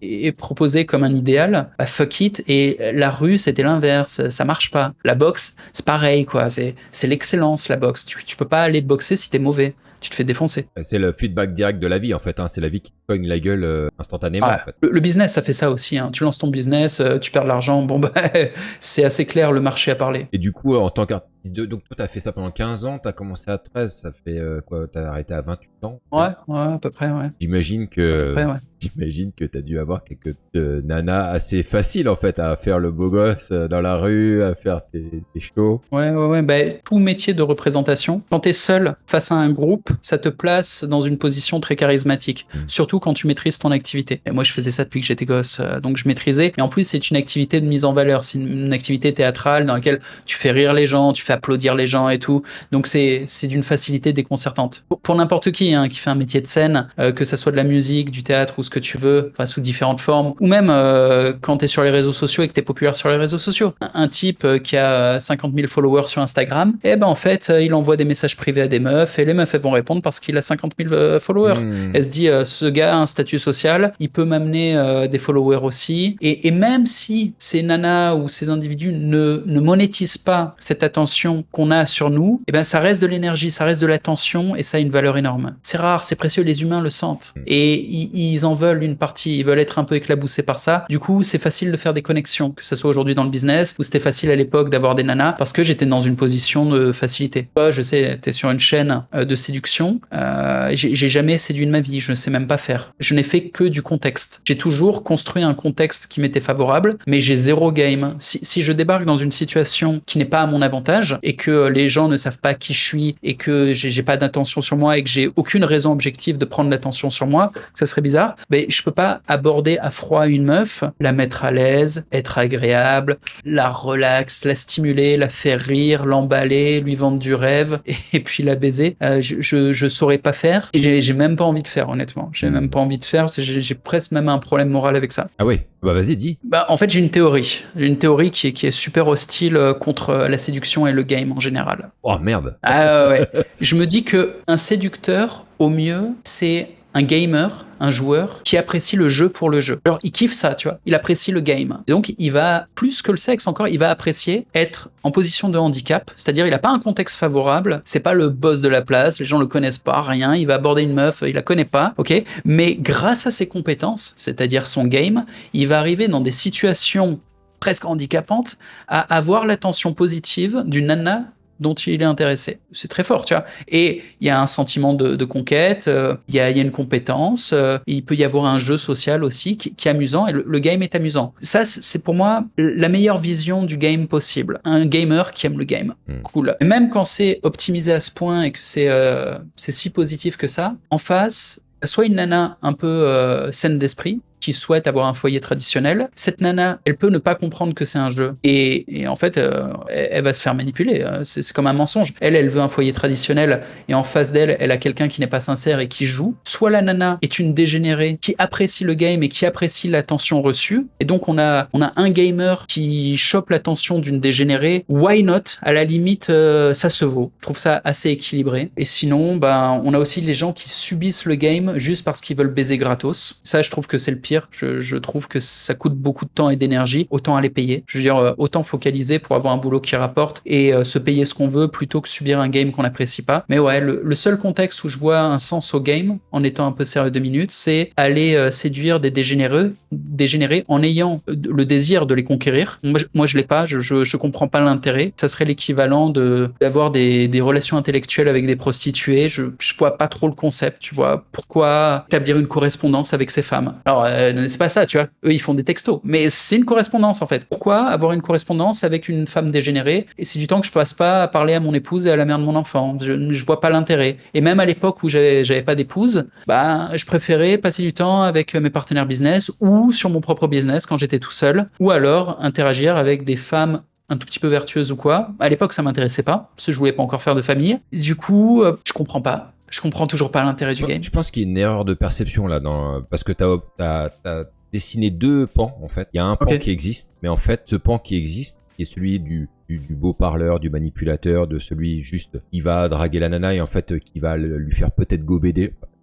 est proposée comme un idéal. Fuck it. Et la rue, c'était l'inverse. Ça marche pas. La boxe, c'est pareil, quoi. C'est l'excellence, la boxe. Tu peux pas aller boxer si t'es mauvais. tu te fais défoncer. C'est le feedback direct de la vie en fait, hein. C'est la vie qui te cogne la gueule instantanément en fait. Le business, ça fait ça aussi, hein. Tu lances ton business, tu perds de l'argent, bon bah c'est assez clair, le marché a parlé. Et du coup, en tant qu'artiste, donc toi t'as fait ça pendant 15 ans, t'as commencé à 13, ça fait quoi, t'as arrêté à 28 ans? Ouais, à peu près, ouais. J'imagine que... Après, ouais. J'imagine que t'as dû avoir quelques nanas assez faciles en fait à faire le beau gosse dans la rue, à faire tes shows. Ouais. Bah, tout métier de représentation, quand t'es seul face à un groupe, ça te place dans une position très charismatique. Surtout quand tu maîtrises ton activité. Et moi, je faisais ça depuis que j'étais gosse, donc je maîtrisais. Et en plus, c'est une activité de mise en valeur. C'est une activité théâtrale dans laquelle tu fais rire les gens, tu fais applaudir les gens et tout. Donc c'est d'une facilité déconcertante. Pour n'importe qui, hein, qui fait un métier de scène, que ça soit de la musique, du théâtre ou ce que tu veux, enfin, sous différentes formes, ou même quand tu es sur les réseaux sociaux et que tu es populaire sur les réseaux sociaux. Un type qui a 50 000 followers sur Instagram, et ben en fait, il envoie des messages privés à des meufs et les meufs elles vont répondre parce qu'il a 50 000 followers. Elle se dit, ce gars a un statut social, il peut m'amener des followers aussi. Et même si ces nanas ou ces individus ne monétisent pas cette attention qu'on a sur nous, et ben ça reste de l'énergie, ça reste de l'attention et ça a une valeur énorme. C'est rare, c'est précieux, les humains le sentent. Et ils en veulent une partie, ils veulent être un peu éclaboussés par ça. Du coup, c'est facile de faire des connexions, que ce soit aujourd'hui dans le business ou c'était facile à l'époque d'avoir des nanas parce que j'étais dans une position de facilité. Toi, je sais, t'es sur une chaîne de séduction. J'ai jamais séduit de ma vie, je ne sais même pas faire. Je n'ai fait que du contexte. J'ai toujours construit un contexte qui m'était favorable, mais j'ai zéro game. Si je débarque dans une situation qui n'est pas à mon avantage et que les gens ne savent pas qui je suis et que j'ai pas d'attention sur moi et que j'ai aucune raison objective de prendre l'attention sur moi, ça serait bizarre, mais je peux pas aborder à froid une meuf, la mettre à l'aise, être agréable, la relax, la stimuler, la faire rire, l'emballer, lui vendre du rêve et puis la baiser. Je saurais pas faire et j'ai même pas envie de faire, honnêtement. J'ai même pas envie de faire, j'ai presque même un problème moral avec ça. Ah oui, bah vas-y, dis. Bah en fait, j'ai une théorie. J'ai une théorie qui est super hostile contre la séduction et le game en général. Oh merde. Ah ouais. Je me dis que un séducteur, au mieux, c'est un gamer, un joueur qui apprécie le jeu pour le jeu. Genre, il kiffe ça, tu vois. Il apprécie le game. Et donc, il va, plus que le sexe encore, il va apprécier être en position de handicap. C'est-à-dire, il n'a pas un contexte favorable. C'est pas le boss de la place. Les gens le connaissent pas, rien. Il va aborder une meuf, il la connaît pas, ok. Mais grâce à ses compétences, c'est-à-dire son game, il va arriver dans des situations presque handicapantes à avoir l'attention positive d'une nana dont il est intéressé. C'est très fort, tu vois. Et il y a un sentiment de conquête, il y a une compétence, il peut y avoir un jeu social aussi qui est amusant, et le game est amusant. Ça, c'est pour moi la meilleure vision du game possible. Un gamer qui aime le game. Cool. Et même quand c'est optimisé à ce point et que c'est si positif que ça, en face, soit une nana un peu saine d'esprit, qui souhaite avoir un foyer traditionnel, cette nana, elle peut ne pas comprendre que c'est un jeu. Et en fait, elle va se faire manipuler. C'est comme un mensonge. Elle veut un foyer traditionnel et en face d'elle, elle a quelqu'un qui n'est pas sincère et qui joue. Soit la nana est une dégénérée qui apprécie le game et qui apprécie l'attention reçue. Et donc, on a un gamer qui chope l'attention d'une dégénérée. Why not? À la limite, ça se vaut. Je trouve ça assez équilibré. Et sinon, ben, on a aussi les gens qui subissent le game juste parce qu'ils veulent baiser gratos. Ça, je trouve que c'est le pire. Je trouve que ça coûte beaucoup de temps et d'énergie, autant aller payer. Je veux dire, autant focaliser pour avoir un boulot qui rapporte et se payer ce qu'on veut plutôt que subir un game qu'on n'apprécie pas. Mais ouais, le seul contexte où je vois un sens au game, en étant un peu sérieux 2 minutes, c'est aller séduire des dégénérés en ayant le désir de les conquérir. Moi je l'ai pas, je comprends pas l'intérêt. Ça serait l'équivalent d'avoir des relations intellectuelles avec des prostituées. Je vois pas trop le concept, tu vois. Pourquoi établir une correspondance avec ces femmes? Alors, c'est pas ça, tu vois. Eux, ils font des textos. Mais c'est une correspondance, en fait. Pourquoi avoir une correspondance avec une femme dégénérée? Et c'est du temps que je passe pas à parler à mon épouse et à la mère de mon enfant. Je vois pas l'intérêt. Et même à l'époque où j'avais pas d'épouse, bah, je préférais passer du temps avec mes partenaires business ou sur mon propre business quand j'étais tout seul. Ou alors interagir avec des femmes un tout petit peu vertueuses ou quoi. À l'époque, ça m'intéressait pas, parce que je voulais pas encore faire de famille. Et du coup, je comprends pas. Je comprends toujours pas l'intérêt du game. Je pense qu'il y a une erreur de perception là, parce que t'as dessiné 2 pans en fait. Il y a un pan qui existe, mais en fait, ce pan qui existe, qui est celui du beau parleur, du manipulateur, de celui juste qui va draguer la nana et en fait qui va lui faire peut-être gober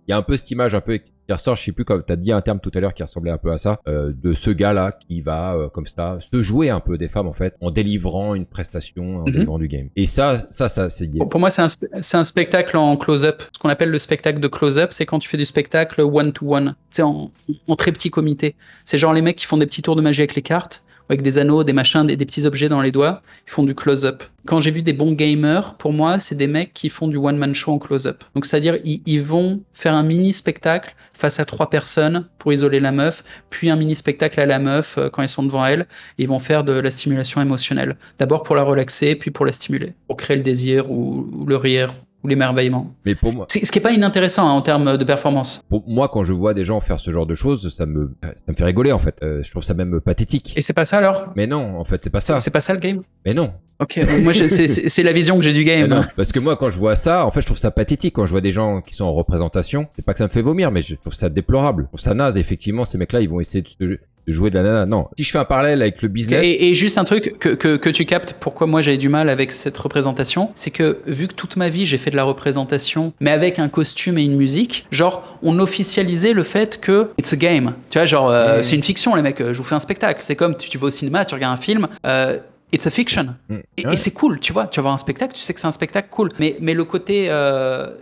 il y a un peu cette image un peu qui ressort, je sais plus, comme tu as dit un terme tout à l'heure qui ressemblait un peu à ça, de ce gars-là qui va, comme ça, se jouer un peu des femmes, en fait, en délivrant une prestation, en délivrant du game. Et ça, c'est lié. Pour moi, c'est un spectacle en close-up. Ce qu'on appelle le spectacle de close-up, c'est quand tu fais du spectacle one-to-one, c'est en très petit comité. C'est genre les mecs qui font des petits tours de magie avec les cartes, avec des anneaux, des machins, des petits objets dans les doigts, ils font du close-up. Quand j'ai vu des bons gamers, pour moi, c'est des mecs qui font du one-man show en close-up. Donc c'est-à-dire, ils vont faire un mini-spectacle face à 3 personnes pour isoler la meuf, puis un mini-spectacle à la meuf quand ils sont devant elle, et ils vont faire de la stimulation émotionnelle. D'abord pour la relaxer, puis pour la stimuler, pour créer le désir ou le rire ou l'émerveillement. Mais pour moi, ce qui est pas inintéressant en termes de performance. Pour moi, quand je vois des gens faire ce genre de choses, ça me fait rigoler en fait. Je trouve ça même pathétique. Et c'est pas ça alors? Mais non, en fait, c'est pas ça. C'est pas ça le game? Mais non. Ok, moi c'est la vision que j'ai du game. Non, parce que moi, quand je vois ça, en fait, je trouve ça pathétique. Quand je vois des gens qui sont en représentation, c'est pas que ça me fait vomir, mais je trouve ça déplorable. Je trouve ça naze. Effectivement, ces mecs-là, ils vont essayer de jouer de la nana. Non. Si je fais un parallèle avec le business. Et juste un truc que tu captes, pourquoi moi j'avais du mal avec cette représentation, c'est que vu que toute ma vie j'ai fait de la représentation, mais avec un costume et une musique, genre on officialisait le fait que it's a game. Tu vois, genre c'est une fiction les mecs, je vous fais un spectacle. C'est comme tu vas au cinéma, tu regardes un film. It's a fiction. Et c'est cool, tu vois. Tu vas voir un spectacle, tu sais que c'est un spectacle cool. Mais le côté,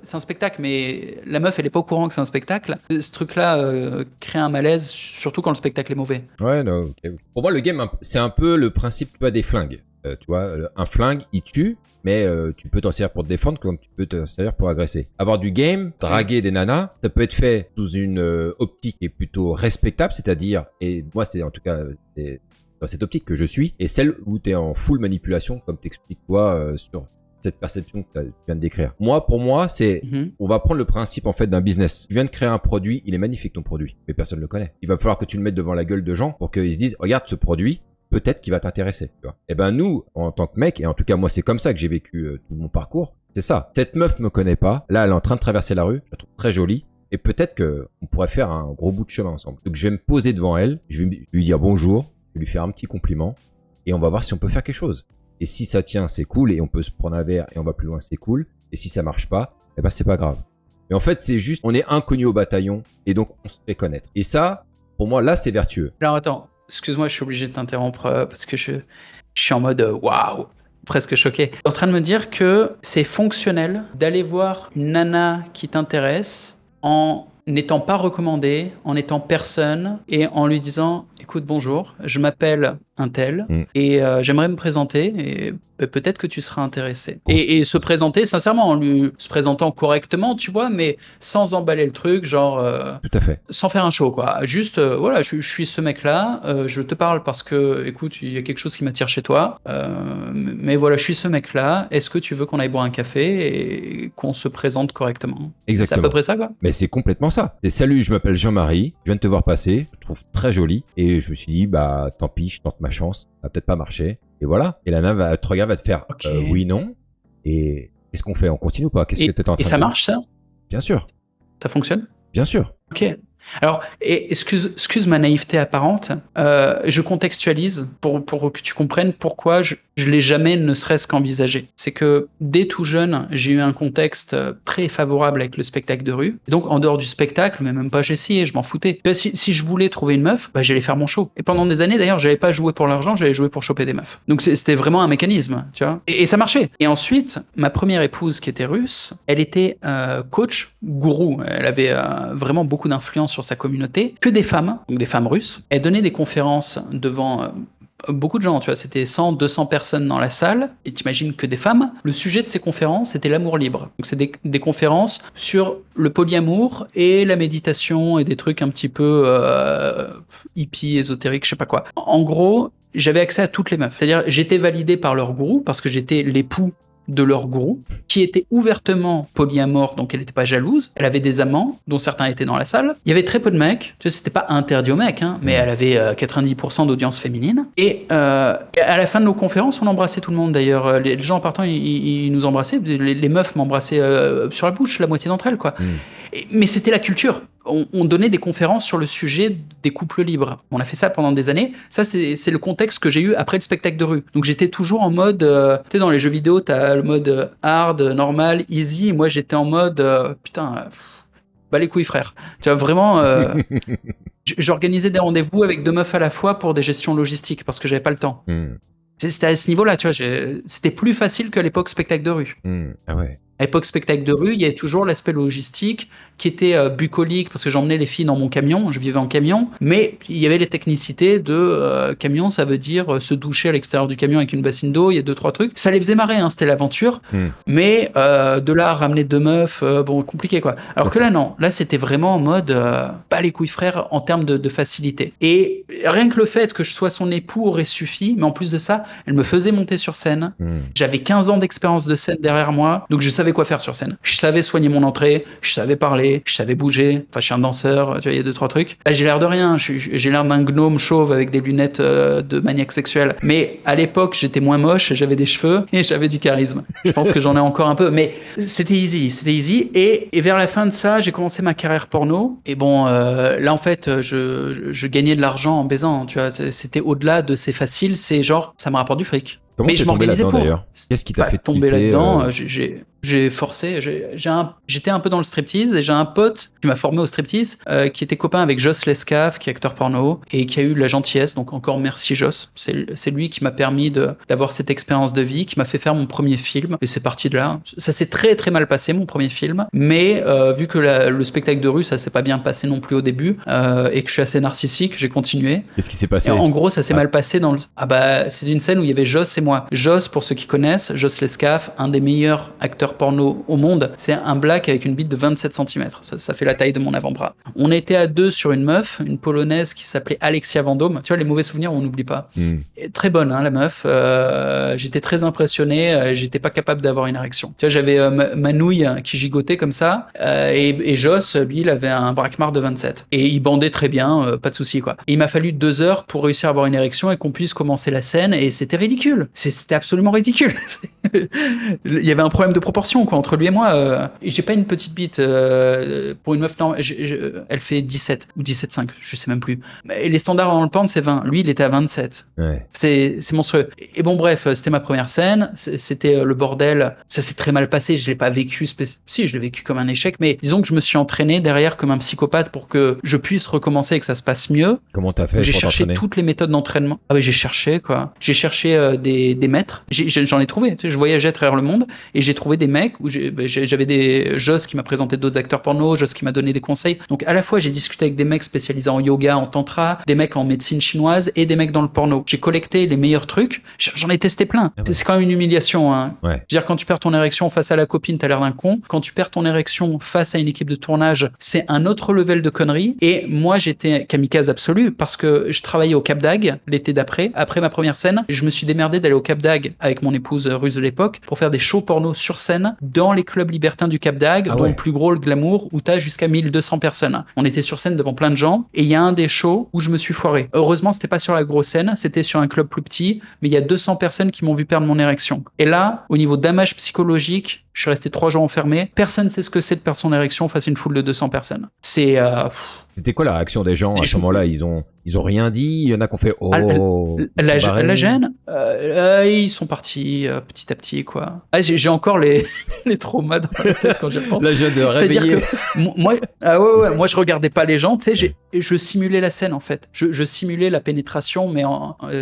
c'est un spectacle, mais la meuf, elle est pas au courant que c'est un spectacle. Ce truc-là crée un malaise, surtout quand le spectacle est mauvais. Ouais, non, ok. Pour moi, le game, c'est un peu le principe, tu vois, des flingues. Tu vois, un flingue, il tue, mais tu peux t'en servir pour te défendre comme tu peux t'en servir pour agresser. Avoir du game, draguer des nanas, ça peut être fait sous une optique qui est plutôt respectable, c'est-à-dire, et moi, c'est en tout cas... dans cette optique que je suis, et celle où tu es en full manipulation, comme t'expliques toi sur cette perception que tu viens de décrire. Moi, pour moi, c'est, on va prendre le principe en fait d'un business. Tu viens de créer un produit, il est magnifique ton produit, mais personne ne le connaît. Il va falloir que tu le mettes devant la gueule de gens pour qu'ils se disent, regarde ce produit, peut-être qu'il va t'intéresser. Tu vois. Et ben nous, en tant que mec, et en tout cas moi, c'est comme ça que j'ai vécu tout mon parcours. C'est ça. Cette meuf me connaît pas. Là, elle est en train de traverser la rue. Je la trouve très jolie. Et peut-être que on pourrait faire un gros bout de chemin ensemble. Donc je vais me poser devant elle. Je vais lui dire bonjour. Je vais lui faire un petit compliment et on va voir si on peut faire quelque chose. Et si ça tient, c'est cool et on peut se prendre un verre et on va plus loin, c'est cool. Et si ça marche pas, eh ben c'est pas grave. Mais en fait, c'est juste, on est inconnus au bataillon et donc on se fait connaître. Et ça, pour moi, là, c'est vertueux. Alors attends, excuse-moi, je suis obligé de t'interrompre parce que je suis en mode waouh, presque choqué. En train de me dire que c'est fonctionnel d'aller voir une nana qui t'intéresse en n'étant pas recommandé, en étant personne et en lui disant écoute bonjour, je m'appelle un tel et j'aimerais me présenter et peut-être que tu seras intéressé. Et se présenter sincèrement, en lui se présentant correctement, tu vois, mais sans emballer le truc, genre tout à fait. Sans faire un show quoi. Juste voilà, je suis ce mec-là, je te parle parce que écoute, il y a quelque chose qui m'attire chez toi, mais voilà, je suis ce mec-là. Est-ce que tu veux qu'on aille boire un café et qu'on se présente correctement? Exactement. C'est à peu près ça quoi. Mais c'est complètement ça. Et salut, je m'appelle Jean-Marie, je viens de te voir passer, je te trouve très jolie et je me suis dit bah tant pis, je tente ma chance, ça va peut-être pas marcher. Et voilà. Et la nana va te regarder, va te faire oui non. Et qu'est-ce qu'on fait? On continue ou pas? Qu'est-ce que tu es en train de dire? Et ça marche ça? Bien sûr. Ça fonctionne? Bien sûr. Ok. Alors, excuse ma naïveté apparente, je contextualise pour que tu comprennes pourquoi je l'ai jamais ne serait-ce qu'envisagé. C'est que dès tout jeune, j'ai eu un contexte très favorable avec le spectacle de rue. Et donc, en dehors du spectacle, mais même pas j'ai essayé, je m'en foutais. Si je voulais trouver une meuf, bah, j'allais faire mon show. Et pendant des années, d'ailleurs, j'allais pas jouer pour l'argent, j'allais jouer pour choper des meufs. Donc, c'était vraiment un mécanisme, tu vois. Et ça marchait. Et ensuite, ma première épouse qui était russe, elle était coach, gourou. Elle avait vraiment beaucoup d'influence sur sa communauté, que des femmes, donc des femmes russes. Elle donnait des conférences devant beaucoup de gens, tu vois, c'était 100, 200 personnes dans la salle, et t'imagines que des femmes. Le sujet de ces conférences, c'était l'amour libre. Donc c'est des conférences sur le polyamour et la méditation et des trucs un petit peu hippie, ésotérique, je sais pas quoi. En gros, j'avais accès à toutes les meufs. C'est-à-dire, j'étais validé par leur gourou parce que j'étais l'époux de leur gourou, qui était ouvertement polyamore, donc elle n'était pas jalouse. Elle avait des amants, dont certains étaient dans la salle. Il y avait très peu de mecs. Tu sais, c'était pas interdit aux mecs, hein, mais elle avait 90% d'audience féminine. Et à la fin de nos conférences, on embrassait tout le monde d'ailleurs. Les gens en partant, ils nous embrassaient. Les meufs m'embrassaient sur la bouche, la moitié d'entre elles, quoi. Mais c'était la culture. On donnait des conférences sur le sujet des couples libres. On a fait ça pendant des années. Ça, c'est le contexte que j'ai eu après le spectacle de rue. Donc j'étais toujours en mode, tu sais, dans les jeux vidéo, t'as le mode hard, normal, easy. Et moi, j'étais en mode, putain, bah les couilles frère. Tu vois, vraiment, j'organisais des rendez-vous avec 2 meufs à la fois pour des gestions logistiques parce que j'avais pas le temps. C'était à ce niveau-là, tu vois, c'était plus facile que l'époque spectacle de rue. Ah ouais. À l'époque spectacle de rue, il y avait toujours l'aspect logistique qui était bucolique parce que j'emmenais les filles dans mon camion, je vivais en camion, mais il y avait les technicités de camion, ça veut dire se doucher à l'extérieur du camion avec une bassine d'eau, il y a 2-3 trucs. Ça les faisait marrer, hein, c'était l'aventure, mais de là à ramener 2 meufs, bon, compliqué quoi. Alors que là, non, là c'était vraiment en mode pas les couilles frères en termes de facilité. Et rien que le fait que je sois son époux aurait suffi, mais en plus de ça, elle me faisait monter sur scène. J'avais 15 ans d'expérience de scène derrière moi, donc je savais quoi faire sur scène. Je savais soigner mon entrée, je savais parler, je savais bouger. Enfin, je suis un danseur, tu vois, il y a 2-3 trucs. Là, j'ai l'air de rien. J'ai l'air d'un gnome chauve avec des lunettes de maniaque sexuel. Mais à l'époque, j'étais moins moche, j'avais des cheveux et j'avais du charisme. Je pense que j'en ai encore un peu, mais c'était easy, c'était easy. Et vers la fin de ça, j'ai commencé ma carrière porno. Et bon, là, en fait, je gagnais de l'argent en baisant. Tu vois, c'était au-delà de c'est facile, c'est genre, ça me rapporte du fric. Comment mais je m'organisais pour. Qu'est-ce qui t'a fait tomber là-dedans j'ai forcé. J'étais un peu dans le striptease et j'ai un pote qui m'a formé au striptease qui était copain avec Joss Lescaf, qui est acteur porno et qui a eu la gentillesse. Donc encore merci Joss. C'est lui qui m'a permis d'avoir cette expérience de vie, qui m'a fait faire mon premier film. Et c'est parti de là. Ça s'est très très mal passé mon premier film, mais vu que le spectacle de rue ça s'est pas bien passé non plus au début et que je suis assez narcissique, j'ai continué. Qu'est-ce qui s'est passé? Et en gros ça s'est mal passé dans le. Ah bah c'est une scène où il y avait Joss et moi. Joss, pour ceux qui connaissent, Joss Lescaf, un des meilleurs acteurs porno au monde, c'est un black avec une bite de 27 cm. Ça fait la taille de mon avant-bras. On était à 2 sur une meuf, une polonaise qui s'appelait Alexia Vendôme. Tu vois, les mauvais souvenirs, on n'oublie pas. Et très bonne, hein, la meuf. J'étais très impressionné. J'étais pas capable d'avoir une érection. Tu vois, j'avais ma nouille qui gigotait comme ça. Et Joss, lui, il avait un braquemar de 27. Et il bandait très bien, pas de souci, quoi. Et il m'a fallu 2 heures pour réussir à avoir une érection et qu'on puisse commencer la scène. Et c'était ridicule. C'était absolument ridicule. Il y avait un problème de proportion quoi, entre lui et moi. Et j'ai pas une petite bite pour une meuf, non, elle fait 17 ou 17,5, je sais même plus. Et les standards dans le porn, c'est 20. Lui, il était à 27. Ouais. C'est monstrueux. Et bon, bref, c'était ma première scène. C'était le bordel. Ça s'est très mal passé. Je l'ai pas vécu. Si, je l'ai vécu comme un échec. Mais disons que je me suis entraîné derrière comme un psychopathe pour que je puisse recommencer et que ça se passe mieux. Comment t'as fait? J'ai cherché toutes les méthodes d'entraînement. Ah ouais, j'ai cherché quoi. J'ai cherché des maîtres. J'en ai trouvé. Tu sais, je voyageais à travers le monde et j'ai trouvé des mecs où j'avais des Joss qui m'a présenté d'autres acteurs porno, Joss qui m'a donné des conseils. Donc à la fois j'ai discuté avec des mecs spécialisés en yoga, en tantra, des mecs en médecine chinoise et des mecs dans le porno. J'ai collecté les meilleurs trucs. J'en ai testé plein. Ah ouais. C'est quand même une humiliation. Hein. Ouais. Je veux dire, quand tu perds ton érection face à la copine, t'as l'air d'un con. Quand tu perds ton érection face à une équipe de tournage, c'est un autre level de conneries. Et moi j'étais kamikaze absolu parce que je travaillais au Cap d'Agde l'été d'après. Après ma première scène, je me suis démerdé d'aller au Cap d'Agde avec mon épouse russe de l'époque pour faire des shows porno sur scène dans les clubs libertins du Cap d'Agde, dont le plus gros, le Glamour, où t'as jusqu'à 1200 personnes. On était sur scène devant plein de gens et il y a un des shows où je me suis foiré. Heureusement, c'était pas sur la grosse scène, c'était sur un club plus petit, mais il y a 200 personnes qui m'ont vu perdre mon érection. Et là, au niveau damage psychologique, je suis resté 3 jours enfermé. Personne ne sait ce que c'est de perdre son érection face à une foule de 200 personnes. C'était quoi la réaction des gens à ce moment-là? Ils ont rien dit? Il y en a qui ont fait la gêne, ils sont partis petit à petit quoi. J'ai encore les traumas dans la tête quand j'y repense. La gêne de réveiller. C'est-à-dire que moi je regardais pas les gens, tu sais, je simulais la scène en fait. Je simulais la pénétration, mais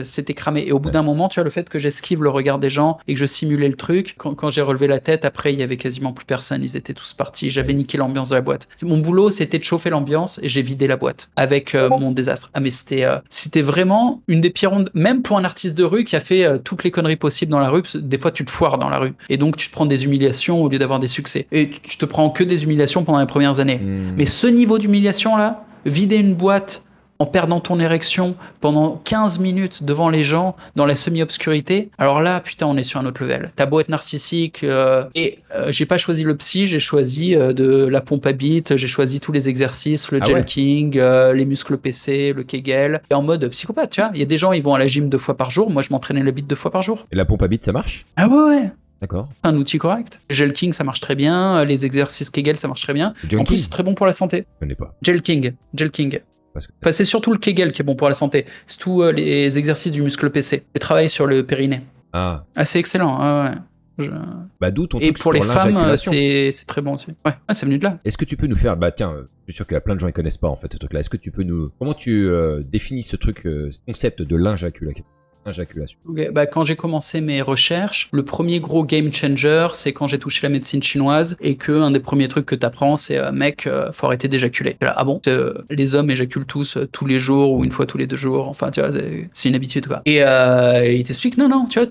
c'était cramé. Et au bout d'un moment, tu vois, le fait que j'esquive le regard des gens et que je simulais le truc, quand j'ai relevé la tête, après il y avait quasiment plus personne, ils étaient tous partis. J'avais niqué l'ambiance de la boîte. Mon boulot, c'était de chauffer l'ambiance et j'ai vidé la boîte avec mon désastre. Ah mais c'était vraiment une des pires ondes, même pour un artiste de rue qui a fait toutes les conneries possibles dans la rue. Des fois tu te foires dans la rue et donc tu te prends des humiliations au lieu d'avoir des succès et tu te prends que des humiliations pendant les premières années. Mais ce niveau d'humiliation là, vider une boîte en perdant ton érection pendant 15 minutes devant les gens dans la semi-obscurité, alors là, putain, on est sur un autre level. T'as beau être narcissique, j'ai pas choisi le psy, j'ai choisi de la pompe à bite, j'ai choisi tous les exercices, le jelking, les muscles PC, le Kegel, et en mode psychopathe, tu vois. Il y a des gens, ils vont à la gym 2 fois par jour, moi je m'entraînais la bite 2 fois par jour. Et la pompe à bite, ça marche? Ah ouais. D'accord. Un outil correct. Jelking, ça marche très bien, les exercices Kegel, ça marche très bien. En plus, c'est très bon pour la santé. Je connais pas. Jelking. Enfin, c'est surtout le Kegel qui est bon pour la santé. C'est tous les exercices du muscle PC. Le travail sur le périnée. Ah. C'est excellent. Ouais. Bah, d'où ton Et truc pour sur les femmes, l'injaculation. c'est très bon aussi. Ouais, c'est venu de là. Est-ce que tu peux nous faire, bah tiens, je suis sûr qu'il y a plein de gens qui connaissent pas en fait ce truc-là. Est-ce que tu peux comment tu définis ce truc, ce concept de l'injaculation? Okay, bah, quand j'ai commencé mes recherches, le premier gros game changer, c'est quand j'ai touché la médecine chinoise et que un des premiers trucs que t'apprends, c'est mec, faut arrêter d'éjaculer. Là, ah bon, les hommes éjaculent tous les jours ou une fois tous les 2 jours. Enfin, tu vois, c'est une habitude quoi. Et il t'explique non, tu vois,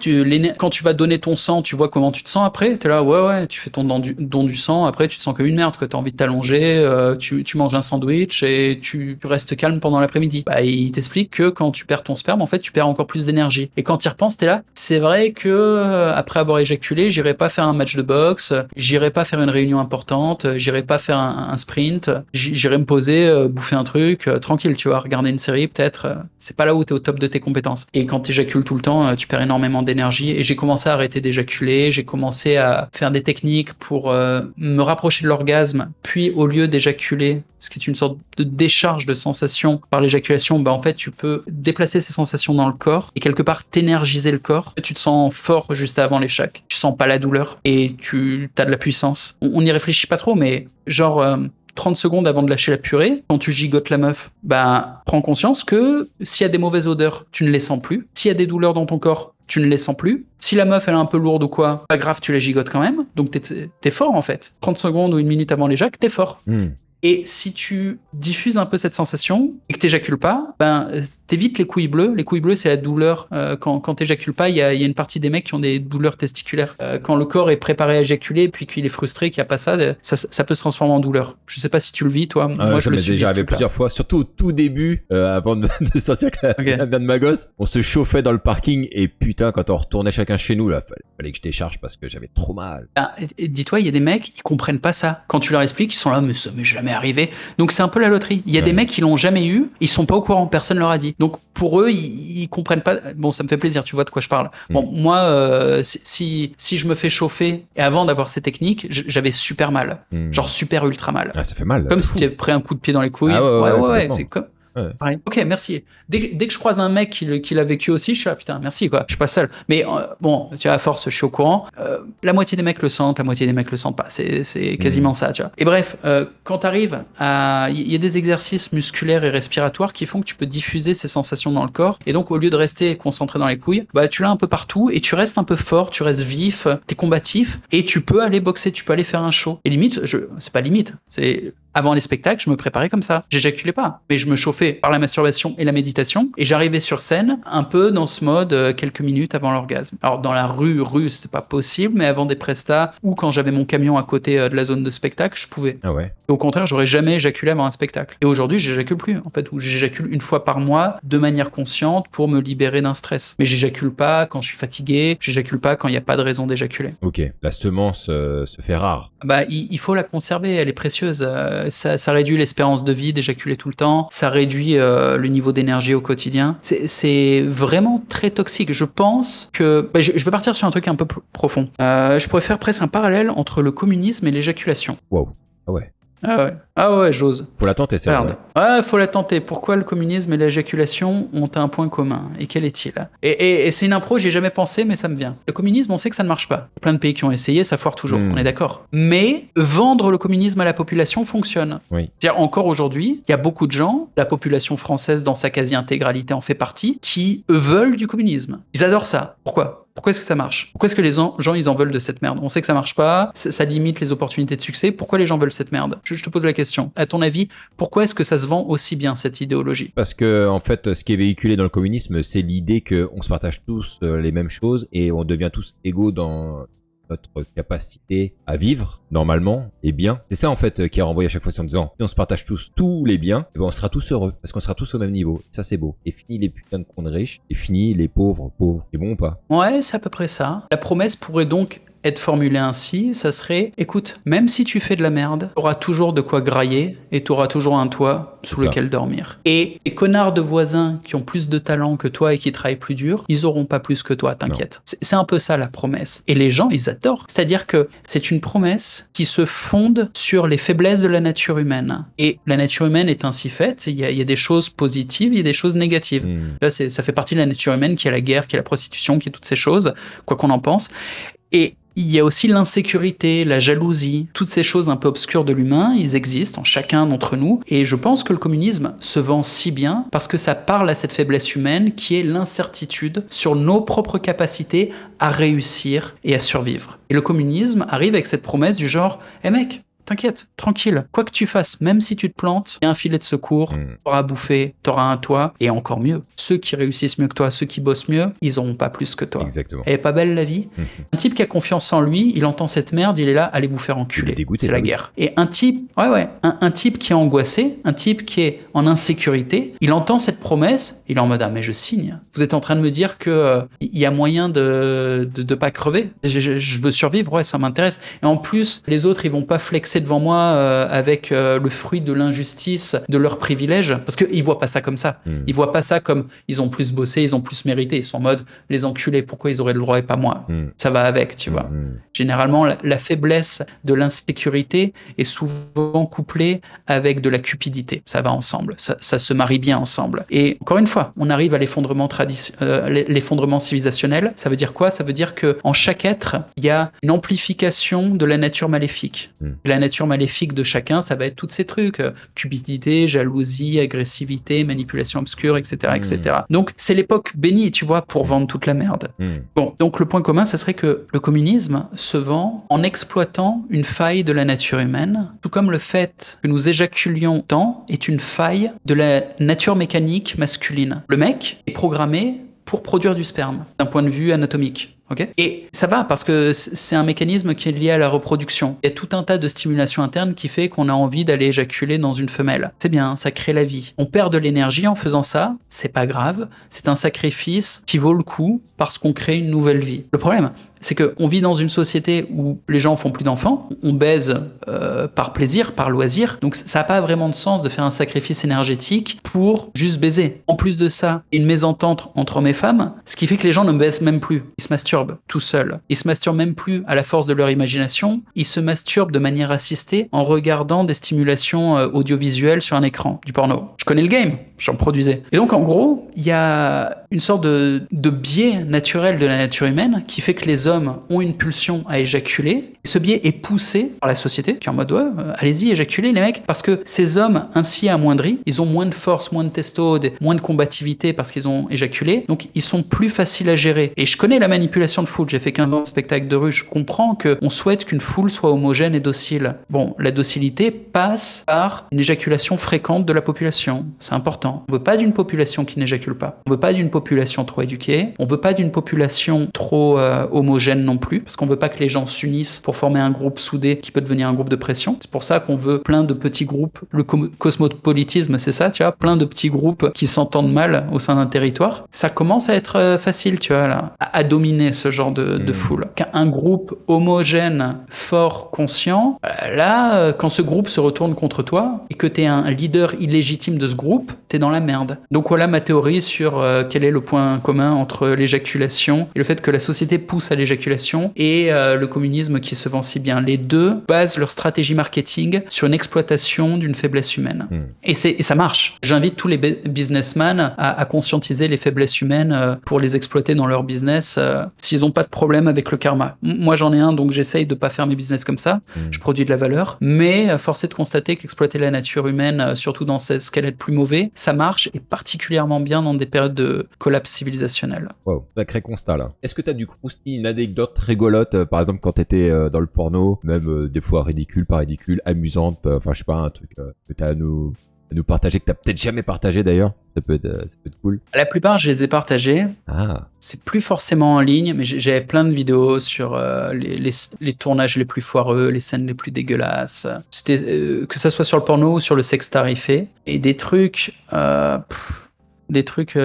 quand tu vas donner ton sang, tu vois comment tu te sens après. T'es là, ouais, tu fais ton don du sang. Après, tu te sens comme une merde, quoi. T'as envie de t'allonger, tu manges un sandwich et tu restes calme pendant l'après-midi. Bah, il t'explique que quand tu perds ton sperme, en fait, tu perds encore plus d'énergie. Et quand tu y repenses, t'es là, c'est vrai que après avoir éjaculé, j'irai pas faire un match de boxe, j'irai pas faire une réunion importante, j'irai pas faire un sprint, j'irai me poser, bouffer un truc, tranquille, tu vois, regarder une série peut-être. C'est pas là où t'es au top de tes compétences. Et quand t'éjacules tout le temps, tu perds énormément d'énergie. Et j'ai commencé à arrêter d'éjaculer, j'ai commencé à faire des techniques pour me rapprocher de l'orgasme, puis au lieu d'éjaculer, ce qui est une sorte de décharge de sensations par l'éjaculation, bah en fait tu peux déplacer ces sensations dans le corps et quelque part t'énergiser le corps. Tu te sens fort juste avant l'éjac. Tu sens pas la douleur et tu as de la puissance. On n'y réfléchit pas trop, mais genre 30 secondes avant de lâcher la purée, quand tu gigotes la meuf, bah prends conscience que s'il y a des mauvaises odeurs, tu ne les sens plus. S'il y a des douleurs dans ton corps, tu ne les sens plus. Si la meuf elle est un peu lourde ou quoi, pas grave, tu la gigotes quand même. Donc t'es fort en fait. 30 secondes ou 1 minute avant l'éjac, t'es fort. Et si tu diffuses un peu cette sensation et que t'éjacules pas, ben t'évites les couilles bleues. Les couilles bleues, c'est la douleur. Quand t'éjacules pas, il y a une partie des mecs qui ont des douleurs testiculaires. Quand le corps est préparé à éjaculer, puis qu'il est frustré qu'il n'y a pas ça, ça peut se transformer en douleur. Je sais pas si tu le vis, toi. Moi, je le suis. Déjà arrivé plusieurs fois, surtout au tout début, avant de sortir avec la merde de ma gosse. On se chauffait dans le parking et putain, quand on retournait chacun chez nous, là, fallait que je décharge parce que j'avais trop mal. Et dis-toi, il y a des mecs, ils comprennent pas ça. Quand tu leur expliques, ils sont là, mais ça m'est jamais arrivé. Donc c'est un peu la loterie. Il y a des mecs qui l'ont jamais eu, ils sont pas au courant, personne leur a dit. Donc pour eux, ils comprennent pas. Bon, ça me fait plaisir, tu vois de quoi je parle. Bon, moi, si je me fais chauffer et avant d'avoir ces techniques, j'avais super mal, genre super ultra mal. Ah, ça fait mal. Comme si tu avais pris un coup de pied dans les couilles. Ah ouais, c'est comme. Pareil. Ok, merci. Dès que je croise un mec qui l'a vécu aussi, je suis là, putain, merci, quoi. Je suis pas seul. Mais bon, tu vois, à force, je suis au courant. La moitié des mecs le sentent, la moitié des mecs le sentent pas. C'est quasiment ça, tu vois. Et bref, quand t'arrives à... Il y a des exercices musculaires et respiratoires qui font que tu peux diffuser ces sensations dans le corps. Et donc, au lieu de rester concentré dans les couilles, bah, tu l'as un peu partout et tu restes un peu fort, tu restes vif, t'es combatif et tu peux aller boxer, tu peux aller faire un show. Et limite, c'est pas limite, c'est... Avant les spectacles, je me préparais comme ça. J'éjaculais pas, mais je me chauffais par la masturbation et la méditation. Et j'arrivais sur scène un peu dans ce mode quelques minutes avant l'orgasme. Alors dans la rue, c'était pas possible, mais avant des prestats ou quand j'avais mon camion à côté de la zone de spectacle, je pouvais. Ah ouais. Et au contraire, j'aurais jamais éjaculé avant un spectacle. Et aujourd'hui, j'éjacule plus, en fait, ou j'éjacule une fois par mois de manière consciente pour me libérer d'un stress. Mais j'éjacule pas quand je suis fatigué, j'éjacule pas quand il n'y a pas de raison d'éjaculer. Ok, la semence se fait rare. Bah, il faut la conserver, elle est précieuse. Ça réduit l'espérance de vie d'éjaculer tout le temps, ça réduit le niveau d'énergie au quotidien. C'est vraiment très toxique. Je pense que... Bah, je vais partir sur un truc un peu profond. Je pourrais faire presque un parallèle entre le communisme et l'éjaculation. Wow. Ah ouais. Ah ouais, j'ose. Faut la tenter, c'est vrai. Ouais, faut la tenter. Pourquoi le communisme et l'éjaculation ont un point commun? Et quel est-il? Et c'est une impro, j'y ai jamais pensé, mais ça me vient. Le communisme, on sait que ça ne marche pas. Plein de pays qui ont essayé, ça foire toujours, on est d'accord. Mais vendre le communisme à la population fonctionne. Oui. C'est-à-dire, encore aujourd'hui, il y a beaucoup de gens, la population française dans sa quasi-intégralité en fait partie, qui veulent du communisme. Ils adorent ça. Pourquoi est-ce que ça marche? Pourquoi est-ce que les gens ils en veulent de cette merde? On sait que ça marche pas, ça limite les opportunités de succès. Pourquoi les gens veulent cette merde? Je te pose la question. À ton avis, pourquoi est-ce que ça se vend aussi bien, cette idéologie? Parce que, en fait, ce qui est véhiculé dans le communisme, c'est l'idée qu'on se partage tous les mêmes choses et on devient tous égaux dans notre capacité à vivre normalement et bien. C'est ça en fait qui est renvoyé à chaque fois en disant si on se partage tous les biens, et ben on sera tous heureux parce qu'on sera tous au même niveau. Ça c'est beau. Et fini les putains de cons de riches et fini les pauvres. C'est bon ou pas? Ouais, c'est à peu près ça. La promesse pourrait donc être formulée ainsi, ça serait écoute, même si tu fais de la merde, tu auras toujours de quoi grailler et tu auras toujours un toit sous lequel dormir. Et les connards de voisins qui ont plus de talent que toi et qui travaillent plus dur, ils auront pas plus que toi, t'inquiète. C'est un peu ça la promesse. Et les gens, ils adorent. C'est-à-dire que c'est une promesse qui se fonde sur les faiblesses de la nature humaine. Et la nature humaine est ainsi faite, il y a des choses positives, il y a des choses négatives. Là, ça fait partie de la nature humaine qui est la guerre, qui est la prostitution, qui est toutes ces choses, quoi qu'on en pense. Et il y a aussi l'insécurité, la jalousie, toutes ces choses un peu obscures de l'humain, ils existent en chacun d'entre nous. Et je pense que le communisme se vend si bien parce que ça parle à cette faiblesse humaine qui est l'incertitude sur nos propres capacités à réussir et à survivre. Et le communisme arrive avec cette promesse du genre « Eh mec, t'inquiète, tranquille, quoi que tu fasses, même si tu te plantes, il y a un filet de secours, t'auras à bouffer, t'auras un toit, et encore mieux. Ceux qui réussissent mieux que toi, ceux qui bossent mieux, ils n'auront pas plus que toi. » Exactement. Elle est pas belle la vie. Un type qui a confiance en lui, il entend cette merde, il est là, allez vous faire enculer. C'est la guerre. Et un type, un type qui est angoissé, un type qui est en insécurité, il entend cette promesse, il est en mode ah mais je signe. Vous êtes en train de me dire que il y a moyen de pas crever. Je veux survivre, ouais ça m'intéresse. Et en plus, les autres ils vont pas flexer devant moi avec le fruit de l'injustice de leurs privilèges, parce qu'ils voient pas ça comme ça. Ils voient pas ça comme ils ont plus bossé, ils ont plus mérité. Ils sont en mode les enculés, pourquoi ils auraient le droit et pas moi. Ça va avec, tu vois. Généralement, la faiblesse de l'insécurité est souvent couplée avec de la cupidité. Ça va ensemble, ça se marie bien ensemble. Et encore une fois, on arrive à l'effondrement civilisationnel. Ça veut dire quoi? Ça veut dire que en chaque être, il y a une amplification de la nature maléfique. La nature maléfique de chacun, ça va être tous ces trucs, cupidité, jalousie, agressivité, manipulation obscure, etc., etc. Donc c'est l'époque bénie, tu vois, pour vendre toute la merde. Bon, donc le point commun, ça serait que le communisme se vend en exploitant une faille de la nature humaine, tout comme le fait que nous éjaculions tant est une faille de la nature mécanique masculine. Le mec est programmé pour produire du sperme, d'un point de vue anatomique. Okay. Et ça va parce que c'est un mécanisme qui est lié à la reproduction. Il y a tout un tas de stimulation interne qui fait qu'on a envie d'aller éjaculer dans une femelle. C'est bien, ça crée la vie. On perd de l'énergie en faisant ça, c'est pas grave. C'est un sacrifice qui vaut le coup parce qu'on crée une nouvelle vie. Le problème, c'est qu'on vit dans une société où les gens font plus d'enfants, on baise par plaisir, par loisir, donc ça n'a pas vraiment de sens de faire un sacrifice énergétique pour juste baiser. En plus de ça, une mésentente entre hommes et femmes, ce qui fait que les gens ne baisent même plus, ils se masturbent tout seuls. Ils se masturbent même plus à la force de leur imagination, ils se masturbent de manière assistée en regardant des stimulations audiovisuelles sur un écran, du porno. Je connais le game, j'en produisais. Et donc en gros, il y a une sorte de biais naturel de la nature humaine qui fait que les hommes ont une pulsion à éjaculer. Et ce biais est poussé par la société qui est en mode ouais, allez-y, éjaculez les mecs, parce que ces hommes ainsi amoindris, ils ont moins de force, moins de testo, moins de combativité parce qu'ils ont éjaculé, donc ils sont plus faciles à gérer. Et je connais la manipulation de foule, j'ai fait 15 ans de spectacle de rue, je comprends qu'on souhaite qu'une foule soit homogène et docile. Bon, la docilité passe par une éjaculation fréquente de la population, c'est important. On veut pas d'une population qui n'éjacule pas, on veut pas d'une population trop éduquée, on veut pas d'une population trop homogène non plus, parce qu'on veut pas que les gens s'unissent pour former un groupe soudé qui peut devenir un groupe de pression. C'est pour ça qu'on veut plein de petits groupes, le cosmopolitisme c'est ça, tu vois, plein de petits groupes qui s'entendent mal au sein d'un territoire. Ça commence à être facile, tu vois, là, à dominer ce genre de foule. Un groupe homogène, fort, conscient, là, quand ce groupe se retourne contre toi et que t'es un leader illégitime de ce groupe, t'es dans la merde. Donc voilà ma théorie sur quel est le point commun entre l'éjaculation et le fait que la société pousse à l'éjaculation et le communisme qui se vend si bien. Les deux basent leur stratégie marketing sur une exploitation d'une faiblesse humaine. Et ça marche. J'invite tous les businessmen à conscientiser les faiblesses humaines pour les exploiter dans leur business s'ils n'ont pas de problème avec le karma. Moi j'en ai un, donc j'essaye de pas faire mes business comme ça. Je produis de la valeur, mais force est de constater qu'exploiter la nature humaine, surtout dans ce qu'elle est le plus mauvais, ça marche et particulièrement bien dans des périodes de collapse civilisationnel. Wow, sacré constat là. Est-ce que t'as du croustille, une anecdote rigolote, par exemple quand t'étais dans le porno, même des fois ridicule, pas ridicule, amusante, enfin je sais pas, un truc que t'as à nous partager, que t'as peut-être jamais partagé d'ailleurs? Ça peut être cool. La plupart, je les ai partagés. Ah. C'est plus forcément en ligne, mais j'avais plein de vidéos sur les tournages les plus foireux, les scènes les plus dégueulasses. C'était que ça soit sur le porno ou sur le sexe tarifé. Et des trucs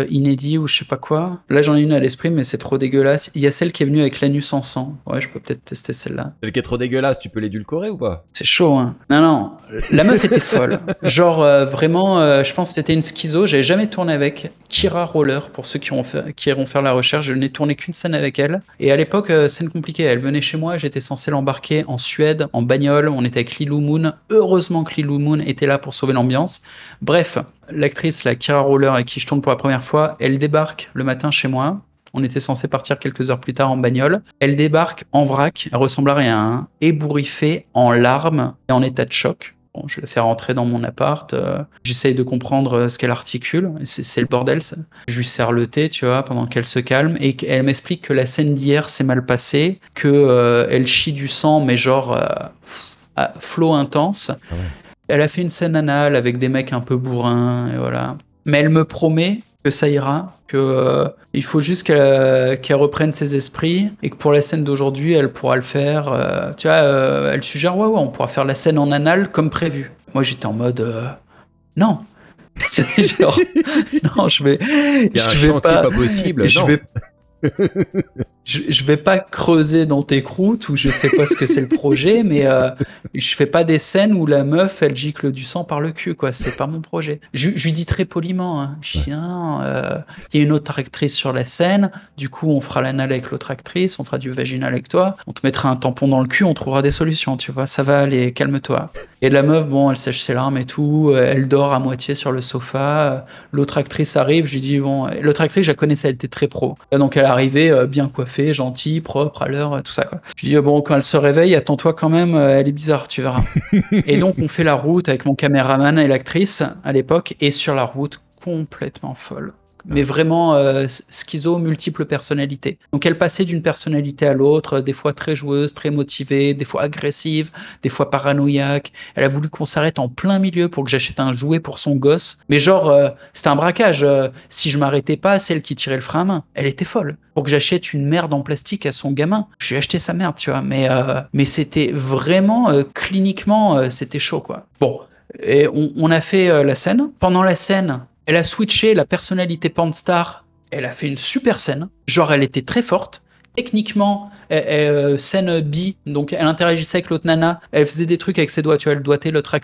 inédits ou je sais pas quoi. Là, j'en ai une à l'esprit, mais c'est trop dégueulasse. Il y a celle qui est venue avec l'anus en sang. Ouais, je peux peut-être tester celle-là. Celle qui est trop dégueulasse, tu peux l'édulcorer ou pas? C'est chaud, hein. Non. La meuf était folle. Genre, vraiment, je pense que c'était une schizo. J'avais jamais tourné avec. Kira Roller, pour ceux qui iront faire la recherche. Je n'ai tourné qu'une scène avec elle. Et à l'époque, scène compliquée. Elle venait chez moi. J'étais censé l'embarquer en Suède, en bagnole. On était avec Lilou Moon. Heureusement que Lilou Moon était là pour sauver l'ambiance. Bref, l'actrice, la Kira Roller, avec qui je tourne pour la première fois, elle débarque le matin chez moi. On était censé partir quelques heures plus tard en bagnole. Elle débarque en vrac, elle ressemble à rien, hein, ébouriffée, en larmes et en état de choc. Bon, je la fais rentrer dans mon appart, j'essaye de comprendre ce qu'elle articule, c'est le bordel ça. Je lui sers le thé, tu vois, pendant qu'elle se calme, et elle m'explique que la scène d'hier s'est mal passée, que elle chie du sang, mais genre à flot intense. Ah ouais. Elle a fait une scène anale avec des mecs un peu bourrins, et voilà. Mais elle me promet que ça ira, que il faut juste qu'elle reprenne ses esprits et que pour la scène d'aujourd'hui, elle pourra le faire. Tu vois, elle suggère ouais, on pourra faire la scène en anal comme prévu. Moi, j'étais en mode non. Genre, non, je vais. Il y a un chantier pas possible. Je non. vais. Je vais pas creuser dans tes croûtes ou je sais pas ce que c'est le projet, mais je fais pas des scènes où la meuf elle gicle du sang par le cul, quoi. C'est pas mon projet. Je lui dis très poliment, hein, chien, il y a une autre actrice sur la scène, du coup on fera l'anal avec l'autre actrice, on fera du vaginal avec toi, on te mettra un tampon dans le cul, on trouvera des solutions, tu vois, ça va aller, calme-toi. Et la meuf, bon, elle sèche ses larmes et tout, elle dort à moitié sur le sofa, l'autre actrice arrive, je lui dis bon, l'autre actrice je la connaissais, elle était très pro, donc elle arrivait bien coiffée, gentille, propre, à l'heure, tout ça, quoi. Je lui dis bon, quand elle se réveille, attends-toi quand même, elle est bizarre, tu verras. Et donc on fait la route avec mon caméraman et l'actrice à l'époque, et sur la route complètement folle. Mais vraiment schizo, multiples personnalités. Donc elle passait d'une personnalité à l'autre, des fois très joueuse, très motivée, des fois agressive, des fois paranoïaque. Elle a voulu qu'on s'arrête en plein milieu pour que j'achète un jouet pour son gosse. Mais genre, c'était un braquage. Si je m'arrêtais pas, celle qui tirait le frein à main, elle était folle. Pour que j'achète une merde en plastique à son gamin, je lui ai acheté sa merde, tu vois. Mais c'était vraiment, cliniquement, c'était chaud, quoi. Bon, et on a fait la scène. Pendant la scène, elle a switché la personnalité pornstar, elle a fait une super scène, genre elle était très forte, techniquement, scène bi, donc elle interagissait avec l'autre nana, elle faisait des trucs avec ses doigts, tu vois, elle doigtait l'autre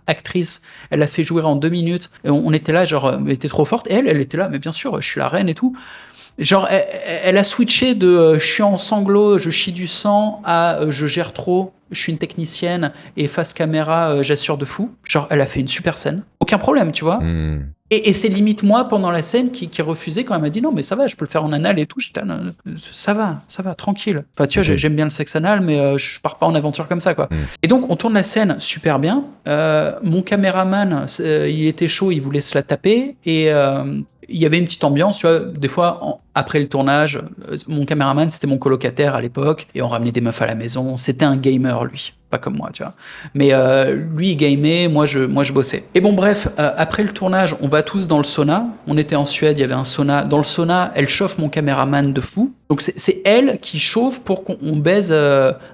actrice, elle l'a fait jouer en 2 minutes, et on était là, genre, elle était trop forte, et elle était là, mais bien sûr, je suis la reine et tout. Genre, elle a switché de je suis en sanglots, je chie du sang, à je gère trop, je suis une technicienne, et face caméra, j'assure de fou. Genre, elle a fait une super scène. Aucun problème, tu vois. Et c'est limite moi, pendant la scène, qui refusait quand elle m'a dit non, mais ça va, je peux le faire en anal et tout. J'étais ça va, tranquille. Enfin, tu vois, j'aime bien le sexe anal, mais je pars pas en aventure comme ça, quoi. Et donc, on tourne la scène super bien. Mon caméraman, il était chaud, il voulait se la taper, et il y avait une petite ambiance, tu vois, des fois, après le tournage, mon caméraman, c'était mon colocataire à l'époque, et on ramenait des meufs à la maison, c'était un gamer, lui, pas comme moi, tu vois. Mais lui, il gamait, moi je bossais. Et bon, bref, après le tournage, on va tous dans le sauna, on était en Suède, il y avait un sauna, dans le sauna, elle chauffe mon caméraman de fou, donc c'est elle qui chauffe pour qu'on baise,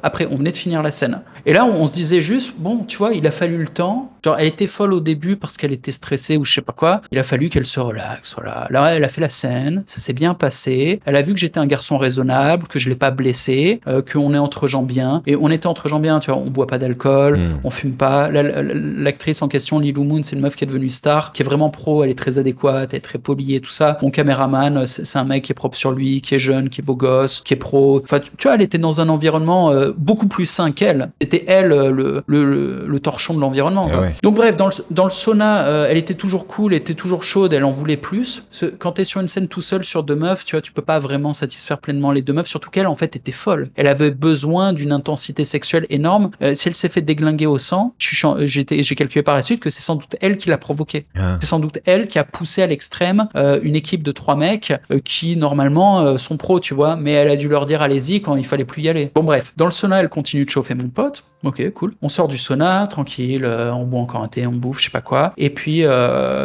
après, on venait de finir la scène. Et là, on se disait juste, bon, tu vois, il a fallu le temps, genre, elle était folle au début parce qu'elle était stressée ou je sais pas quoi, il a fallu qu'elle se relaxe, voilà. Là, elle a fait la scène, ça s'est bien passé, elle a vu que j'étais un garçon raisonnable, que je l'ai pas blessé, qu'on est entre gens bien, et on était entre gens bien, tu vois, on boit pas d'alcool, on fume pas, l'actrice en question, Lilou Moon, c'est une meuf qui est devenue star, qui est vraiment pro, elle est très adéquate, elle est très polie et tout ça. Mon caméraman, c'est un mec qui est propre sur lui, qui est jeune, qui est beau gosse, qui est pro, enfin, tu vois, elle était dans un environnement beaucoup plus sain qu'elle. C'était elle le torchon de l'environnement, quoi. Ouais. Donc bref, dans le sauna, elle était toujours cool, elle était toujours chaude, elle en voulait plus. Quand t'es sur une scène tout seul sur 2 meufs, tu vois, tu peux pas vraiment satisfaire pleinement les 2 meufs, surtout qu'elle en fait était folle. Elle avait besoin d'une intensité sexuelle énorme. Si elle s'est fait déglinguer au sang, j'ai calculé par la suite que c'est sans doute elle qui l'a provoqué. C'est sans doute elle qui a poussé à l'extrême une équipe de 3 mecs qui normalement sont pros, tu vois, mais elle a dû leur dire allez-y quand il fallait plus y aller. Bon bref, dans le sauna, elle continue de chauffer mon pote. Ok, cool. On sort du sauna, tranquille, on boit encore un thé, on bouffe, je sais pas quoi. Et puis,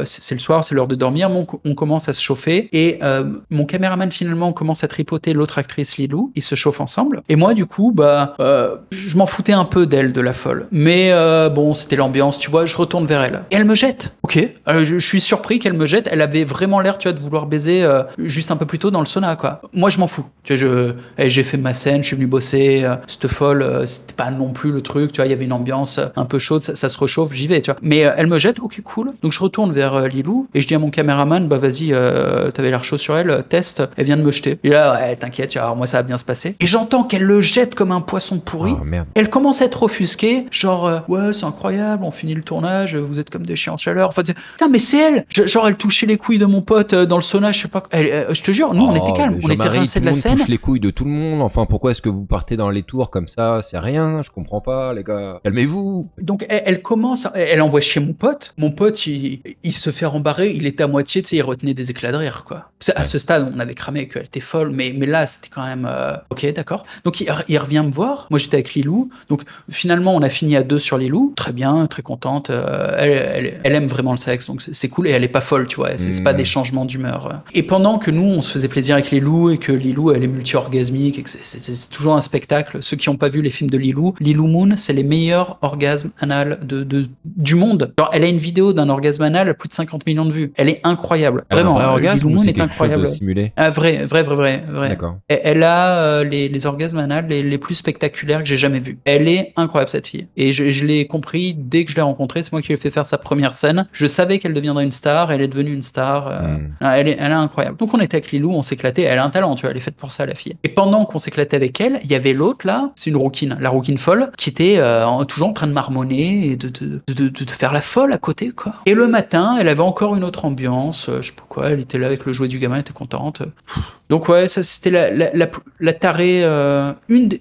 c'est le soir, c'est l'heure de dormir, on commence à se chauffer. Et mon caméraman, finalement, commence à tripoter l'autre actrice, Lilou. Ils se chauffent ensemble. Et moi, du coup, je m'en foutais un peu d'elle, de la folle. Mais bon, c'était l'ambiance, tu vois, je retourne vers elle. Et elle me jette. Ok. Je suis surpris qu'elle me jette. Elle avait vraiment l'air, tu vois, de vouloir baiser juste un peu plus tôt dans le sauna, quoi. Moi, je m'en fous. Tu vois, j'ai fait ma scène, je suis venu bosser. Cette folle, c'était pas non plus plu le truc, tu vois, il y avait une ambiance un peu chaude, ça se réchauffe, j'y vais, tu vois. Mais elle me jette, ok, cool. Donc je retourne vers Lilou et je dis à mon caméraman, bah vas-y, t'avais l'air chaud sur elle, teste, elle vient de me jeter. Et là, ouais, t'inquiète, alors moi ça va bien se passer. Et j'entends qu'elle le jette comme un poisson pourri. Oh, merde. Elle commence à être offusquée, genre, ouais, c'est incroyable, on finit le tournage, vous êtes comme des chiens en chaleur. Enfin, putain, mais c'est elle! Genre, elle touchait les couilles de mon pote dans le sauna, je sais pas. Je te jure, nous, on était calmes, on était Jean-Marie, rincés tout de le la monde scène. touche les couilles de tout le monde. Enfin, pourquoi est-ce que vous partez dans les tours comme ça? C'est rien, je comprends pas, les gars. Calmez-vous. Donc elle commence, elle envoie chier mon pote. Mon pote, il se fait rembarrer, il était à moitié, tu sais, il retenait des éclats de rire, quoi. À ce stade, on avait cramé qu'elle était folle, mais là, c'était quand même... ok, d'accord. Donc il revient me voir, moi j'étais avec Lilou, donc finalement on a fini à 2 sur Lilou, très bien, très contente, elle aime vraiment le sexe, donc c'est cool, et elle est pas folle, tu vois, c'est pas des changements d'humeur. Et pendant que nous, on se faisait plaisir avec Lilou, et que Lilou, elle est multi-orgasmique, et que c'est toujours un spectacle, ceux qui n'ont pas vu les films de Lilou Moon, c'est les meilleurs orgasmes anal du monde. Genre, elle a une vidéo d'un orgasme anal à plus de 50 millions de vues. Elle est incroyable. Vraiment, Un vrai orgasme Lilou ou Moon c'est est quelque incroyable. chose de simulé? Ah, vrai. D'accord. Elle a les orgasmes anal les plus spectaculaires que j'ai jamais vus. Elle est incroyable, cette fille. Et je l'ai compris dès que je l'ai rencontrée. C'est moi qui lui ai fait faire sa première scène. Je savais qu'elle deviendrait une star. Elle est devenue une star. Elle est incroyable. Donc on était avec Lilou, on s'éclatait. Elle a un talent, tu vois. Elle est faite pour ça, la fille. Et pendant qu'on s'éclatait avec elle, il y avait l'autre là. C'est une rouquine, la rouquine folle, qui était toujours en train de marmonner et de faire la folle à côté, quoi. Et le matin, elle avait encore une autre ambiance. Je sais pas quoi. Elle était là avec le jouet du gamin. Elle était contente. Donc ouais, ça c'était la tarée,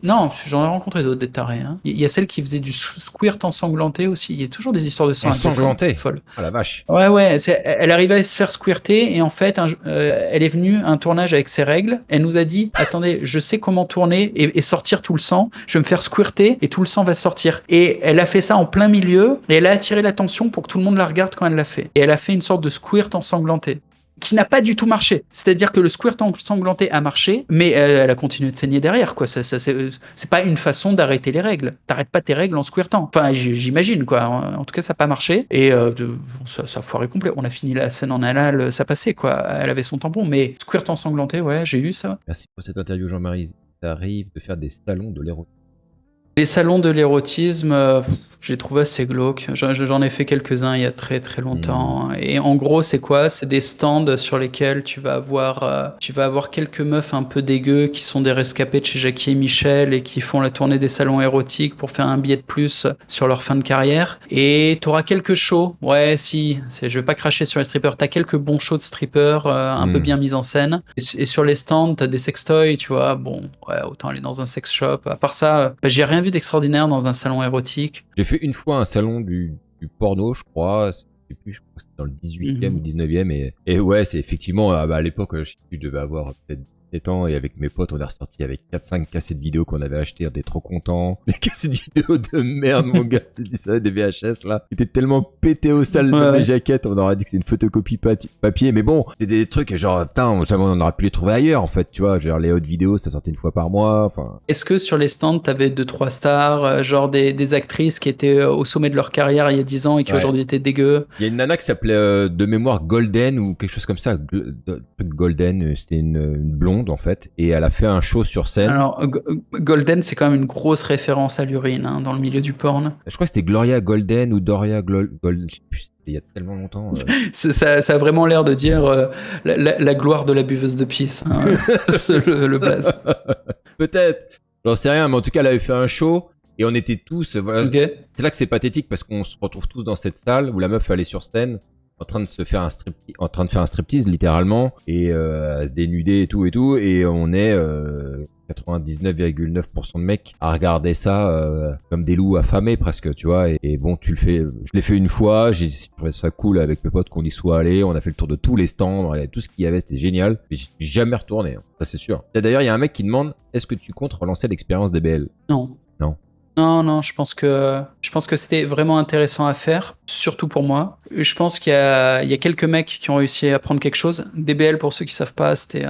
non, j'en ai rencontré d'autres des tarées. Hein. Il y a celle qui faisait du squirt ensanglanté aussi. Il y a toujours des histoires de sang ensanglanté, folles. Ah la vache. Ouais, elle arrivait à se faire squirter et en fait, elle est venue à un tournage avec ses règles. Elle nous a dit, attendez, je sais comment tourner et sortir tout le sang. Je vais me faire squirter et tout le sang va sortir. Et elle a fait ça en plein milieu et elle a attiré l'attention pour que tout le monde la regarde quand elle l'a fait. Et elle a fait une sorte de squirt ensanglanté qui n'a pas du tout marché. C'est-à-dire que le squirt ensanglanté a marché, mais elle a continué de saigner derrière, quoi. C'est pas une façon d'arrêter les règles. T'arrêtes pas tes règles en squirtant. Enfin, j'imagine, quoi. En tout cas, ça n'a pas marché. Et ça a foiré complet. On a fini la scène en anal, ça passait, quoi. Elle avait son tampon. Mais squirt ensanglanté, ouais, j'ai eu ça. Merci pour cette interview, Jean-Marie. Ça arrive de faire des salons de l'érotisme. Les salons de l'érotisme, j'ai trouvé assez glauque. J'en ai fait quelques-uns il y a très très longtemps. Et en gros, c'est quoi? C'est des stands sur lesquels tu vas avoir quelques meufs un peu dégueux qui sont des rescapés de chez Jackie et Michel et qui font la tournée des salons érotiques pour faire un billet de plus sur leur fin de carrière. Et t'auras quelques shows. Ouais, je vais pas cracher sur les strippers. T'as quelques bons shows de strippers un peu bien mis en scène. Et sur les stands, t'as des sextoys, tu vois. Bon, ouais, autant aller dans un sex shop. À part ça, j'ai rien vu d'extraordinaire dans un salon érotique. J'ai fait une fois un salon du porno, je crois. Je crois que c'était dans le 18e ou 19e. Et ouais, c'est effectivement, à l'époque, je devais avoir peut-être 17 ans et avec mes potes, on est ressorti avec 4-5 cassettes vidéo qu'on avait achetées, on était trop contents. Des cassettes vidéo de merde, mon gars, c'est ça, des VHS là. Ils étaient tellement pétés au sale dans les jaquettes, on aurait dit que c'est une photocopie papier, mais bon, c'est des trucs genre, putain, on aurait pu les trouver ailleurs en fait, tu vois, genre les hautes vidéos, ça sortait une fois par mois, enfin. Est-ce que sur les stands, t'avais 2-3 stars, genre des actrices qui étaient au sommet de leur carrière il y a 10 ans et qui aujourd'hui étaient dégueu? Il y a une nana qui s'appelait de mémoire Golden ou quelque chose comme ça, Golden, c'était une blonde en fait, et elle a fait un show sur scène. Alors Golden, c'est quand même une grosse référence à l'urine dans le milieu du porn. Je crois que c'était Gloria Golden ou Doria Golden, je sais plus, il y a tellement longtemps. Ça a vraiment l'air de dire la gloire de la buveuse de pisse, hein, le blaze. Peut-être, j'en sais rien, mais en tout cas elle avait fait un show et on était tous, voilà, c'est là que c'est pathétique parce qu'on se retrouve tous dans cette salle où la meuf allait sur scène en train de faire un striptease littéralement et à se dénuder et tout et on est 99,9% de mecs à regarder ça comme des loups affamés presque, tu vois, et bon, tu le fais, je l'ai fait une fois, j'ai trouvé ça cool avec mes potes qu'on y soit allé, on a fait le tour de tous les stands, tout ce qu'il y avait, c'était génial, mais j'y suis jamais retourné, hein, ça c'est sûr. Et d'ailleurs, il y a un mec qui demande, est-ce que tu comptes relancer l'expérience DBL? Non. Non, je pense que c'était vraiment intéressant à faire, surtout pour moi. Je pense qu'il y a quelques mecs qui ont réussi à prendre quelque chose. DBL, pour ceux qui savent pas, c'était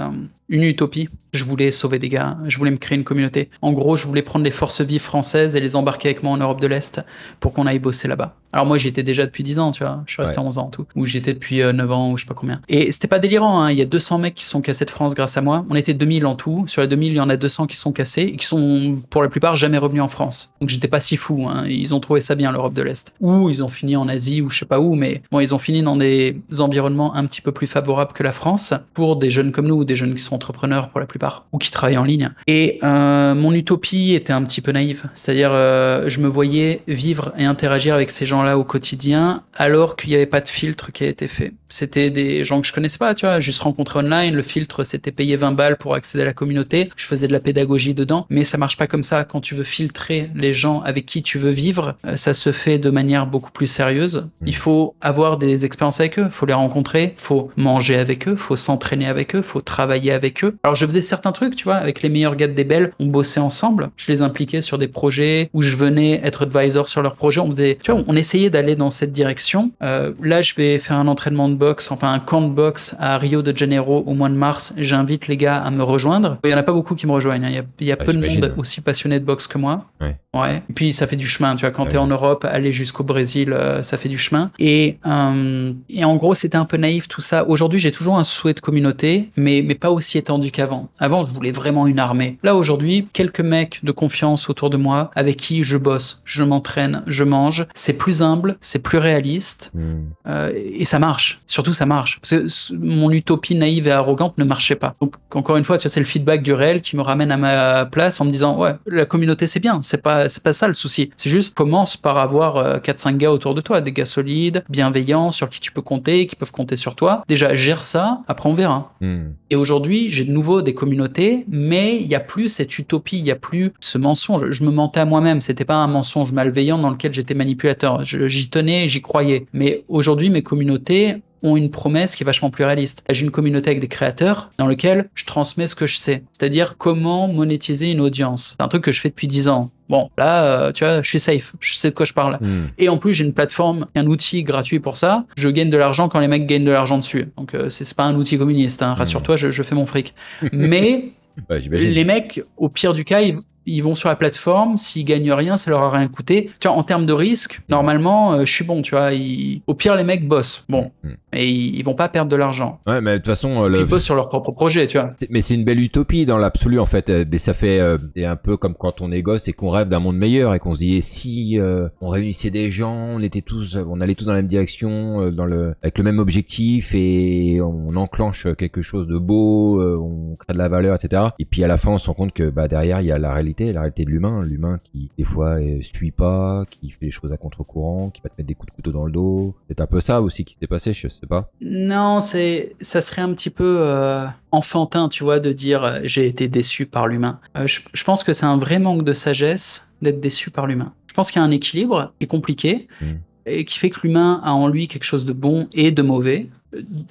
une utopie. Je voulais sauver des gars, je voulais me créer une communauté. En gros, je voulais prendre les forces vives françaises et les embarquer avec moi en Europe de l'Est pour qu'on aille bosser là-bas. Alors moi, j'y étais déjà depuis 10 ans, tu vois. Je suis resté 11 ans en tout. Ou j'y étais depuis 9 ans, ou je sais pas combien. Et c'était pas délirant, hein. Il y a 200 mecs qui se sont cassés de France grâce à moi. On était 2000 en tout. Sur les 2000, il y en a 200 qui se sont cassés et qui sont, pour la plupart, jamais revenus en France. Donc j'étais pas si fou, hein. Ils ont trouvé ça bien, l'Europe de l'Est. Ou ils ont fini en Asie, ou je sais pas où, mais bon, ils ont fini dans des environnements un petit peu plus favorables que la France, pour des jeunes comme nous, ou des jeunes qui sont entrepreneurs pour la plupart, ou qui travaillent en ligne. Et mon utopie était un petit peu naïve. C'est-à-dire, je me voyais vivre et interagir avec ces gens-là au quotidien, alors qu'il n'y avait pas de filtre qui a été fait. C'était des gens que je connaissais pas, tu vois, juste rencontrés online, le filtre c'était payer 20 balles pour accéder à la communauté, je faisais de la pédagogie dedans, mais ça marche pas comme ça. Quand tu veux filtrer les gens avec qui tu veux vivre, ça se fait de manière beaucoup plus sérieuse. Il faut avoir des expériences avec eux, faut les rencontrer, faut manger avec eux, faut s'entraîner avec eux, faut travailler avec eux. Alors je faisais certains trucs, tu vois, avec les meilleurs gars de Débel, on bossait ensemble, je les impliquais sur des projets où je venais être advisor sur leurs projets, on faisait, tu vois, on essayait d'aller dans cette direction. Là, je vais faire un entraînement de boxe, enfin un camp de boxe à Rio de Janeiro au mois de mars. J'invite les gars à me rejoindre. Il y en a pas beaucoup qui me rejoignent, hein. Il y a peu de monde aussi passionné de boxe que moi. Ouais. Et puis ça fait du chemin, tu vois, quand t'es en Europe, aller jusqu'au Brésil, ça fait du chemin. Et en gros, c'était un peu naïf tout ça. Aujourd'hui, j'ai toujours un souhait de communauté, mais pas aussi étendu qu'avant. Avant, je voulais vraiment une armée. Là, aujourd'hui, quelques mecs de confiance autour de moi, avec qui je bosse, je m'entraîne, je mange. C'est plus humble, c'est plus réaliste, et ça marche. Surtout, ça marche. Parce que mon utopie naïve et arrogante ne marchait pas. Donc, encore une fois, tu vois, c'est le feedback du réel qui me ramène à ma place en me disant, ouais, la communauté, c'est bien. C'est pas ça le souci. C'est juste, commence par avoir 4-5 gars autour de toi, des gars solides, bienveillants, sur qui tu peux compter, qui peuvent compter sur toi. Déjà, gère ça, après on verra. Et aujourd'hui, j'ai de nouveau des communautés, mais il y a plus cette utopie, il y a plus ce mensonge. Je me mentais à moi-même, c'était pas un mensonge malveillant dans lequel j'étais manipulateur. J'y tenais, j'y croyais. Mais aujourd'hui, mes communautés ont une promesse qui est vachement plus réaliste. J'ai une communauté avec des créateurs dans lequel je transmets ce que je sais. C'est-à-dire comment monétiser une audience. C'est un truc que je fais depuis 10 ans. Bon, là, tu vois, je suis safe. Je sais de quoi je parle. Et en plus, j'ai une plateforme, un outil gratuit pour ça. Je gagne de l'argent quand les mecs gagnent de l'argent dessus. Donc, c'est pas un outil communiste, hein. Rassure-toi, je fais mon fric. Mais les mecs, au pire du cas, ils vont sur la plateforme, s'ils gagnent rien, ça leur a rien coûté. Tu vois, en termes de risque, normalement, je suis bon, tu vois. Au pire, les mecs bossent. Bon. Et ils vont pas perdre de l'argent. Ouais, mais de toute façon... Ils bossent sur leur propre projet, tu vois. Mais c'est une belle utopie dans l'absolu, en fait. Mais ça fait un peu comme quand on est gosse et qu'on rêve d'un monde meilleur et qu'on se dit, si on réunissait des gens, on allait tous dans la même direction, avec le même objectif et on enclenche quelque chose de beau, on crée de la valeur, etc. Et puis à la fin, on se rend compte que derrière, il y a la réalité de l'humain qui des fois suit pas, qui fait les choses à contre-courant, qui va te mettre des coups de couteau dans le dos. C'est un peu ça aussi qui s'est passé, je sais pas. Non, ça serait un petit peu enfantin, tu vois, de dire j'ai été déçu par l'humain. Je pense que c'est un vrai manque de sagesse d'être déçu par l'humain. Je pense qu'il y a un équilibre qui est compliqué et qui fait que l'humain a en lui quelque chose de bon et de mauvais,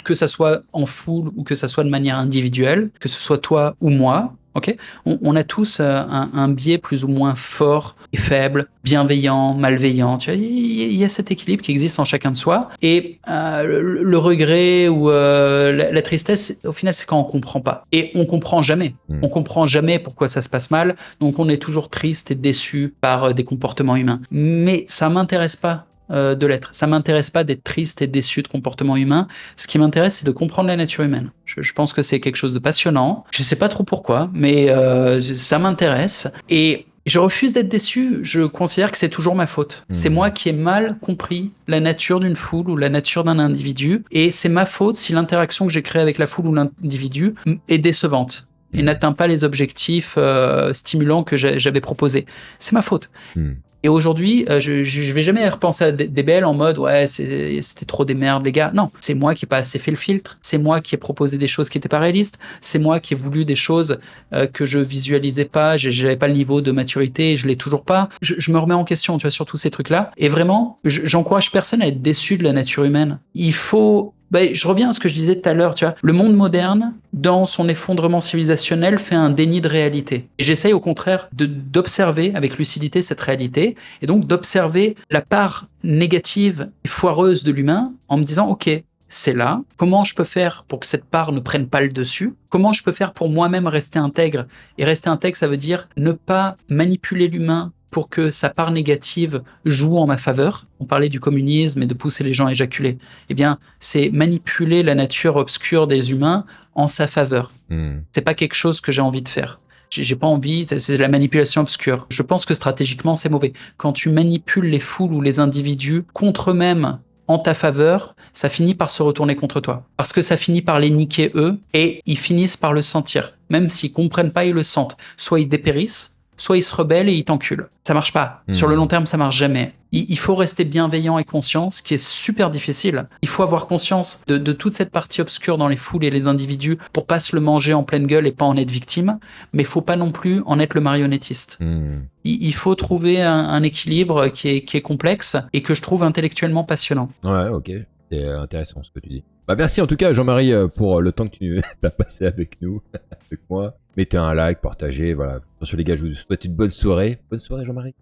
que ça soit en foule ou que ça soit de manière individuelle, que ce soit toi ou moi. Okay, on a tous un biais plus ou moins fort et faible, bienveillant, malveillant. Tu vois, il y a cet équilibre qui existe en chacun de soi. Et le regret ou la tristesse, au final, c'est quand on comprend pas. Et on comprend jamais. On comprend jamais pourquoi ça se passe mal. Donc on est toujours triste et déçu par des comportements humains. Mais ça m'intéresse pas. De l'être. Ça m'intéresse pas d'être triste et déçu de comportements humains. Ce qui m'intéresse, c'est de comprendre la nature humaine. Je pense que c'est quelque chose de passionnant. Je sais pas trop pourquoi, mais ça m'intéresse. Et je refuse d'être déçu. Je considère que c'est toujours ma faute. C'est moi qui ai mal compris la nature d'une foule ou la nature d'un individu. Et c'est ma faute si l'interaction que j'ai créée avec la foule ou l'individu est décevante et n'atteint pas les objectifs stimulants que j'avais proposés. C'est ma faute. Et aujourd'hui, je vais jamais repenser à DBL en mode ouais, c'était trop des merdes les gars. Non, c'est moi qui ai pas assez fait le filtre. C'est moi qui ai proposé des choses qui étaient pas réalistes. C'est moi qui ai voulu des choses que je visualisais pas. J'avais pas le niveau de maturité et je l'ai toujours pas. Je me remets en question, tu vois, sur tous ces trucs-là. Et vraiment, j'encourage personne à être déçu de la nature humaine. Il faut... je reviens à ce que je disais tout à l'heure, tu vois. Le monde moderne, dans son effondrement civilisationnel, fait un déni de réalité. Et j'essaye au contraire d'observer avec lucidité cette réalité et donc d'observer la part négative et foireuse de l'humain en me disant, ok, c'est là. Comment je peux faire pour que cette part ne prenne pas le dessus? Comment je peux faire pour moi-même rester intègre? Et rester intègre, ça veut dire ne pas manipuler l'humain pour que sa part négative joue en ma faveur. On parlait du communisme et de pousser les gens à éjaculer. Eh bien, c'est manipuler la nature obscure des humains en sa faveur. C'est pas quelque chose que j'ai envie de faire. J'ai pas envie, c'est de la manipulation obscure. Je pense que stratégiquement, c'est mauvais. Quand tu manipules les foules ou les individus contre eux-mêmes en ta faveur, ça finit par se retourner contre toi. Parce que ça finit par les niquer eux, et ils finissent par le sentir. Même s'ils comprennent pas, ils le sentent. Soit ils dépérissent, soit ils se rebellent et ils t'enculent. Ça marche pas. Sur le long terme, ça marche jamais. Il faut rester bienveillant et conscient, ce qui est super difficile. Il faut avoir conscience de toute cette partie obscure dans les foules et les individus pour pas se le manger en pleine gueule et pas en être victime, mais il faut pas non plus en être le marionnettiste. Il faut trouver un équilibre qui est complexe et que je trouve intellectuellement passionnant. Ouais, ok. C'est intéressant ce que tu dis. Bah merci en tout cas Jean-Marie pour le temps que tu as passé avec nous, avec moi. Mettez un like, partagez, voilà. Sur les gars, je vous souhaite une bonne soirée. Bonne soirée Jean-Marie.